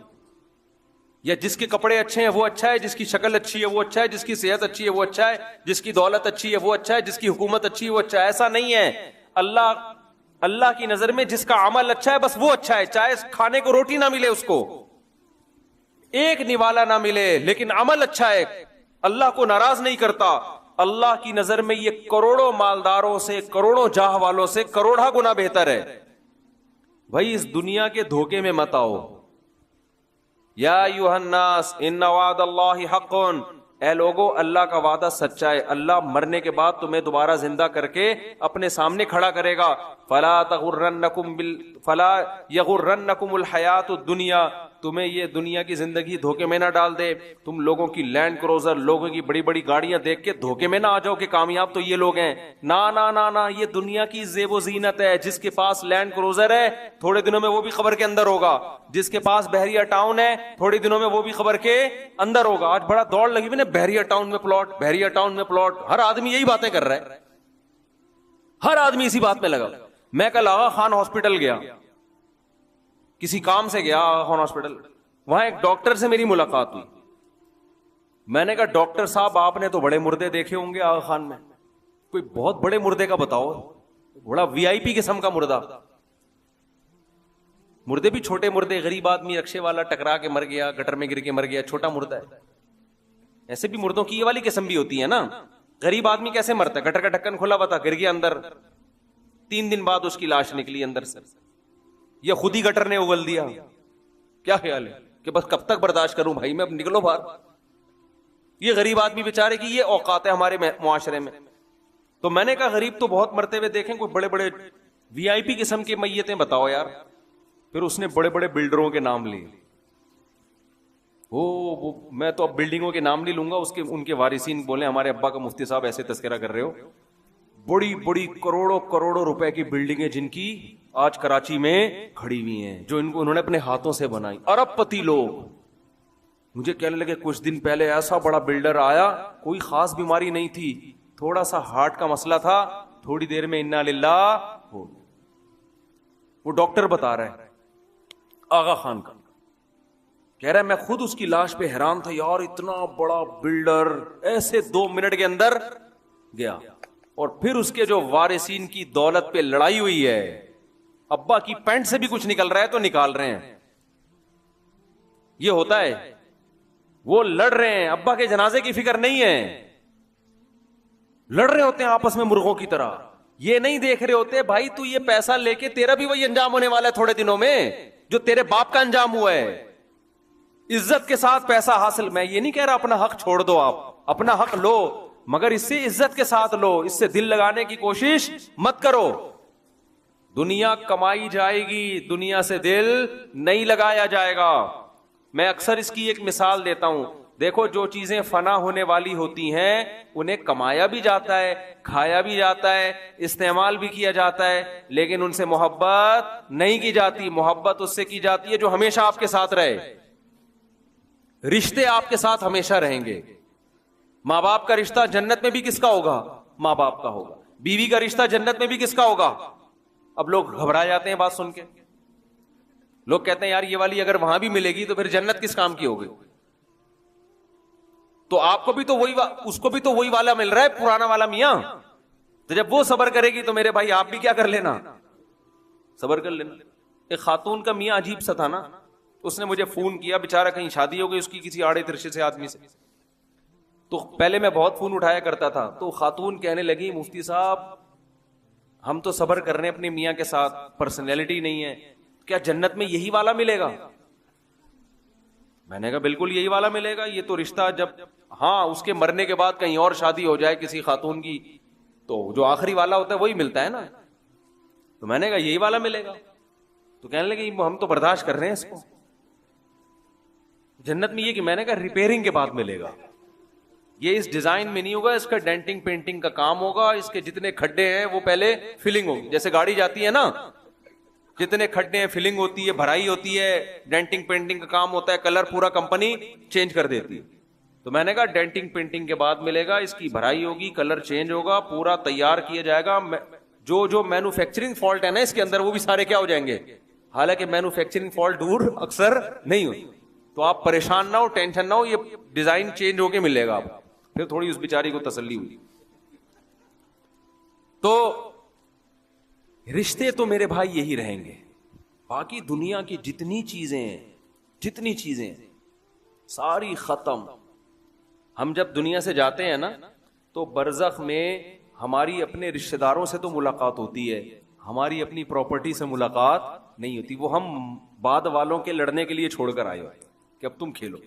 یا جس کے کپڑے اچھے ہیں وہ اچھا ہے، جس کی شکل اچھی ہے وہ اچھا ہے، جس کی صحت اچھی ہے وہ اچھا ہے، جس کی دولت اچھی ہے وہ اچھا ہے، جس کی حکومت اچھی ہے وہ اچھا ہے. ایسا نہیں ہے. اللہ کی نظر میں جس کا عمل اچھا ہے بس وہ اچھا ہے، چاہے کھانے کو روٹی نہ ملے، اس کو ایک نوالا نہ ملے، لیکن عمل اچھا ہے، اللہ کو ناراض نہیں کرتا. اللہ کی نظر میں یہ کروڑوں مالداروں سے، کروڑوں جاہ والوں سے کروڑا گنا بہتر ہے. بھائی اس دنیا کے دھوکے میں مت آؤ. یا ایھا الناس ان وعد اللہ حق، اے لوگو اللہ کا وعدہ سچا ہے. اللہ مرنے کے بعد تمہیں دوبارہ زندہ کر کے اپنے سامنے کھڑا کرے گا. فلا یغرنکم الحیات الدنیا، تمہیں یہ دنیا کی زندگی دھوکے میں نہ ڈال دے, تم لوگوں کی لینڈ کروزر, لوگوں کی بڑی بڑی گاڑیاں دیکھ کے دھوکے میں نہ آ جاؤ کہ کامیاب تو یہ لوگ ہیں. نا, یہ دنیا کی زیب و زینت ہے. جس کے پاس لینڈ کروزر ہے تھوڑے دنوں میں وہ بھی خبر کے اندر ہوگا, جس کے پاس بحریہ ٹاؤن ہے تھوڑے دنوں میں وہ بھی خبر کے اندر ہوگا. آج بڑا دوڑ لگی ہوئی نا, بحریہ ٹاؤن میں پلاٹ, بحریہ ٹاؤن میں پلاٹ, ہر آدمی یہی باتیں کر رہا ہے, ہر آدمی اسی بات میں لگا. میں کل آغا خان ہاسپٹل گیا, کسی کام سے گیا آغا خان ہاسپٹل, وہاں ایک ڈاکٹر سے میری ملاقات ہوئی. میں نے کہا ڈاکٹر صاحب آپ نے تو بڑے مردے دیکھے ہوں گے آغا خان میں, کوئی بہت بڑے مردے کا بتاؤ, بڑا وی آئی پی قسم کا مردہ. مردے بھی چھوٹے مردے, غریب آدمی رکشے والا ٹکرا کے مر گیا, گٹر میں گر کے مر گیا, چھوٹا مردہ ہے. ایسے بھی مردوں کی یہ والی قسم بھی ہوتی ہے نا. غریب آدمی کیسے مرتا ہے, گٹر کا ڈھکن کھلا ہوا تھا, گر گیا اندر, 3 دن بعد اس کی لاش نکلی اندر سے, یا خود ہی گٹر نے اگل دیا. کیا خیال ہے کہ بس کب تک برداشت کروں بھائی میں, اب نکلو باہر. یہ غریب آدمی بیچارے کی یہ اوقات ہے ہمارے معاشرے میں. تو میں نے کہا غریب تو بہت مرتے ہوئے دیکھیں, کوئی بڑے بڑے وی آئی پی قسم کے میتیں بتاؤ یار. پھر اس نے بڑے بڑے بلڈروں کے نام لیے. وہ میں تو اب بلڈنگوں کے نام نہیں لوں گا, اس کے ان کے وارثین بولے ہمارے ابا کا مفتی صاحب ایسے تذکرہ کر رہے ہو, بڑی بڑی کروڑوں روپے کی بلڈنگیں جن کی آج کراچی میں کھڑی ہوئی ہیں, جو ان کو انہوں نے اپنے ہاتھوں سے بنائی, ارب پتی لوگ. مجھے کہنے لگے کچھ دن پہلے ایسا بڑا بلڈر آیا, کوئی خاص بیماری نہیں تھی, تھوڑا سا ہارٹ کا مسئلہ تھا, تھوڑی دیر میں انا للہ ہو. وہ ڈاکٹر بتا رہا ہے آغا خان کا, کہہ رہا ہے میں خود اس کی لاش پہ حیران تھا, یار اتنا بڑا بلڈر ایسے 2 منٹ کے اندر گیا. اور پھر اس کے جو وارثین کی دولت پہ لڑائی ہوئی ہے, ابا کی پینٹ سے بھی کچھ نکل رہا ہے تو نکال رہے ہیں. یہ ہوتا ہے, وہ لڑ رہے ہیں, ابا کے جنازے کی فکر نہیں ہے, لڑ رہے ہوتے ہیں آپس میں مرغوں کی طرح. یہ نہیں دیکھ رہے ہوتے بھائی تو یہ پیسہ لے کے تیرا بھی وہی انجام ہونے والا ہے تھوڑے دنوں میں جو تیرے باپ کا انجام ہوا ہے. عزت کے ساتھ پیسہ حاصل, میں یہ نہیں کہہ رہا اپنا حق چھوڑ دو, آپ اپنا حق لو, مگر اس سے عزت کے ساتھ لو, اس سے دل لگانے کی کوشش مت کرو. دنیا کمائی جائے گی, دنیا سے دل نہیں لگایا جائے گا. میں اکثر اس کی ایک مثال دیتا ہوں, دیکھو جو چیزیں فنا ہونے والی ہوتی ہیں انہیں کمایا بھی جاتا ہے, کھایا بھی جاتا ہے, استعمال بھی کیا جاتا ہے, لیکن ان سے محبت نہیں کی جاتی. محبت اس سے کی جاتی ہے جو ہمیشہ آپ کے ساتھ رہے. رشتے آپ کے ساتھ ہمیشہ رہیں گے. ماں باپ کا رشتہ جنت میں بھی کس کا ہوگا, ماں باپ کا ہوگا. بیوی کا رشتہ جنت میں بھی کس کا ہوگا. اب لوگ گھبرا جاتے ہیں بات سن کے, لوگ کہتے ہیں یار یہ والی اگر وہاں بھی ملے گی تو پھر جنت کس کام کی ہوگی. تو آپ کو بھی تو وہی, اس کو بھی تو وہی والا مل رہا ہے, پرانا والا میاں. تو جب وہ صبر کرے گی تو میرے بھائی آپ بھی کیا کر لینا, صبر کر لینا. ایک خاتون کا میاں عجیب سا تھا نا, اس نے مجھے فون کیا, بیچارہ کہیں شادی ہو گئی اس کی کسی آڑے ترشے سے آدمی سے. تو پہلے میں بہت فون اٹھایا کرتا تھا, تو خاتون کہنے لگی مفتی صاحب ہم تو صبر کر رہے ہیں اپنے میاں کے ساتھ, پرسنالٹی نہیں ہے, کیا جنت میں یہی والا ملے گا. میں نے کہا بالکل یہی والا ملے گا. یہ تو رشتہ جب ہاں اس کے مرنے کے بعد کہیں اور شادی ہو جائے کسی خاتون کی تو جو آخری والا ہوتا ہے وہی ملتا ہے نا. تو میں نے کہا یہی والا ملے گا. تو کہنے لگے ہم تو برداشت کر رہے ہیں اس کو, جنت میں یہ کہ میں نے کہا ریپیئرنگ کے بعد ملے گا. یہ اس ڈیزائن میں نہیں ہوگا, اس کا ڈینٹنگ پینٹنگ کا کام ہوگا, اس کے جتنے کھڈے ہیں وہ پہلے فلنگ ہوگی. جیسے گاڑی جاتی ہے نا, جتنے کھڈے ہیں فلنگ ہوتی ہے, بھرائی ہوتی ہے, ڈینٹنگ پینٹنگ کا کام ہوتا ہے, کلر پورا کمپنی چینج کر دیتی ہے. تو میں نے کہا ڈینٹنگ پینٹنگ کے بعد ملے گا, اس کی بھرائی ہوگی, کلر چینج ہوگا, پورا تیار کیا جائے گا. جو مینوفیکچرنگ فالٹ ہے نا اس کے اندر وہ بھی سارے کیا ہو جائیں گے, حالانکہ مینوفیکچرنگ فالٹ دور اکثر نہیں ہوتی. تو آپ پریشان نہ ہو, ٹینشن نہ ہو, یہ ڈیزائن چینج ہو کے ملے گا آپ. پھر تھوڑی اس بیچاری کو تسلی ہوئی. تو رشتے تو میرے بھائی یہی رہیں گے, باقی دنیا کی جتنی چیزیں ساری ختم. ہم جب دنیا سے جاتے ہیں نا تو برزخ میں ہماری اپنے رشتہ داروں سے تو ملاقات ہوتی ہے, ہماری اپنی پراپرٹی سے ملاقات نہیں ہوتی. وہ ہم بعد والوں کے لڑنے کے لیے چھوڑ کر آئے ہو کہ اب تم کھیلو.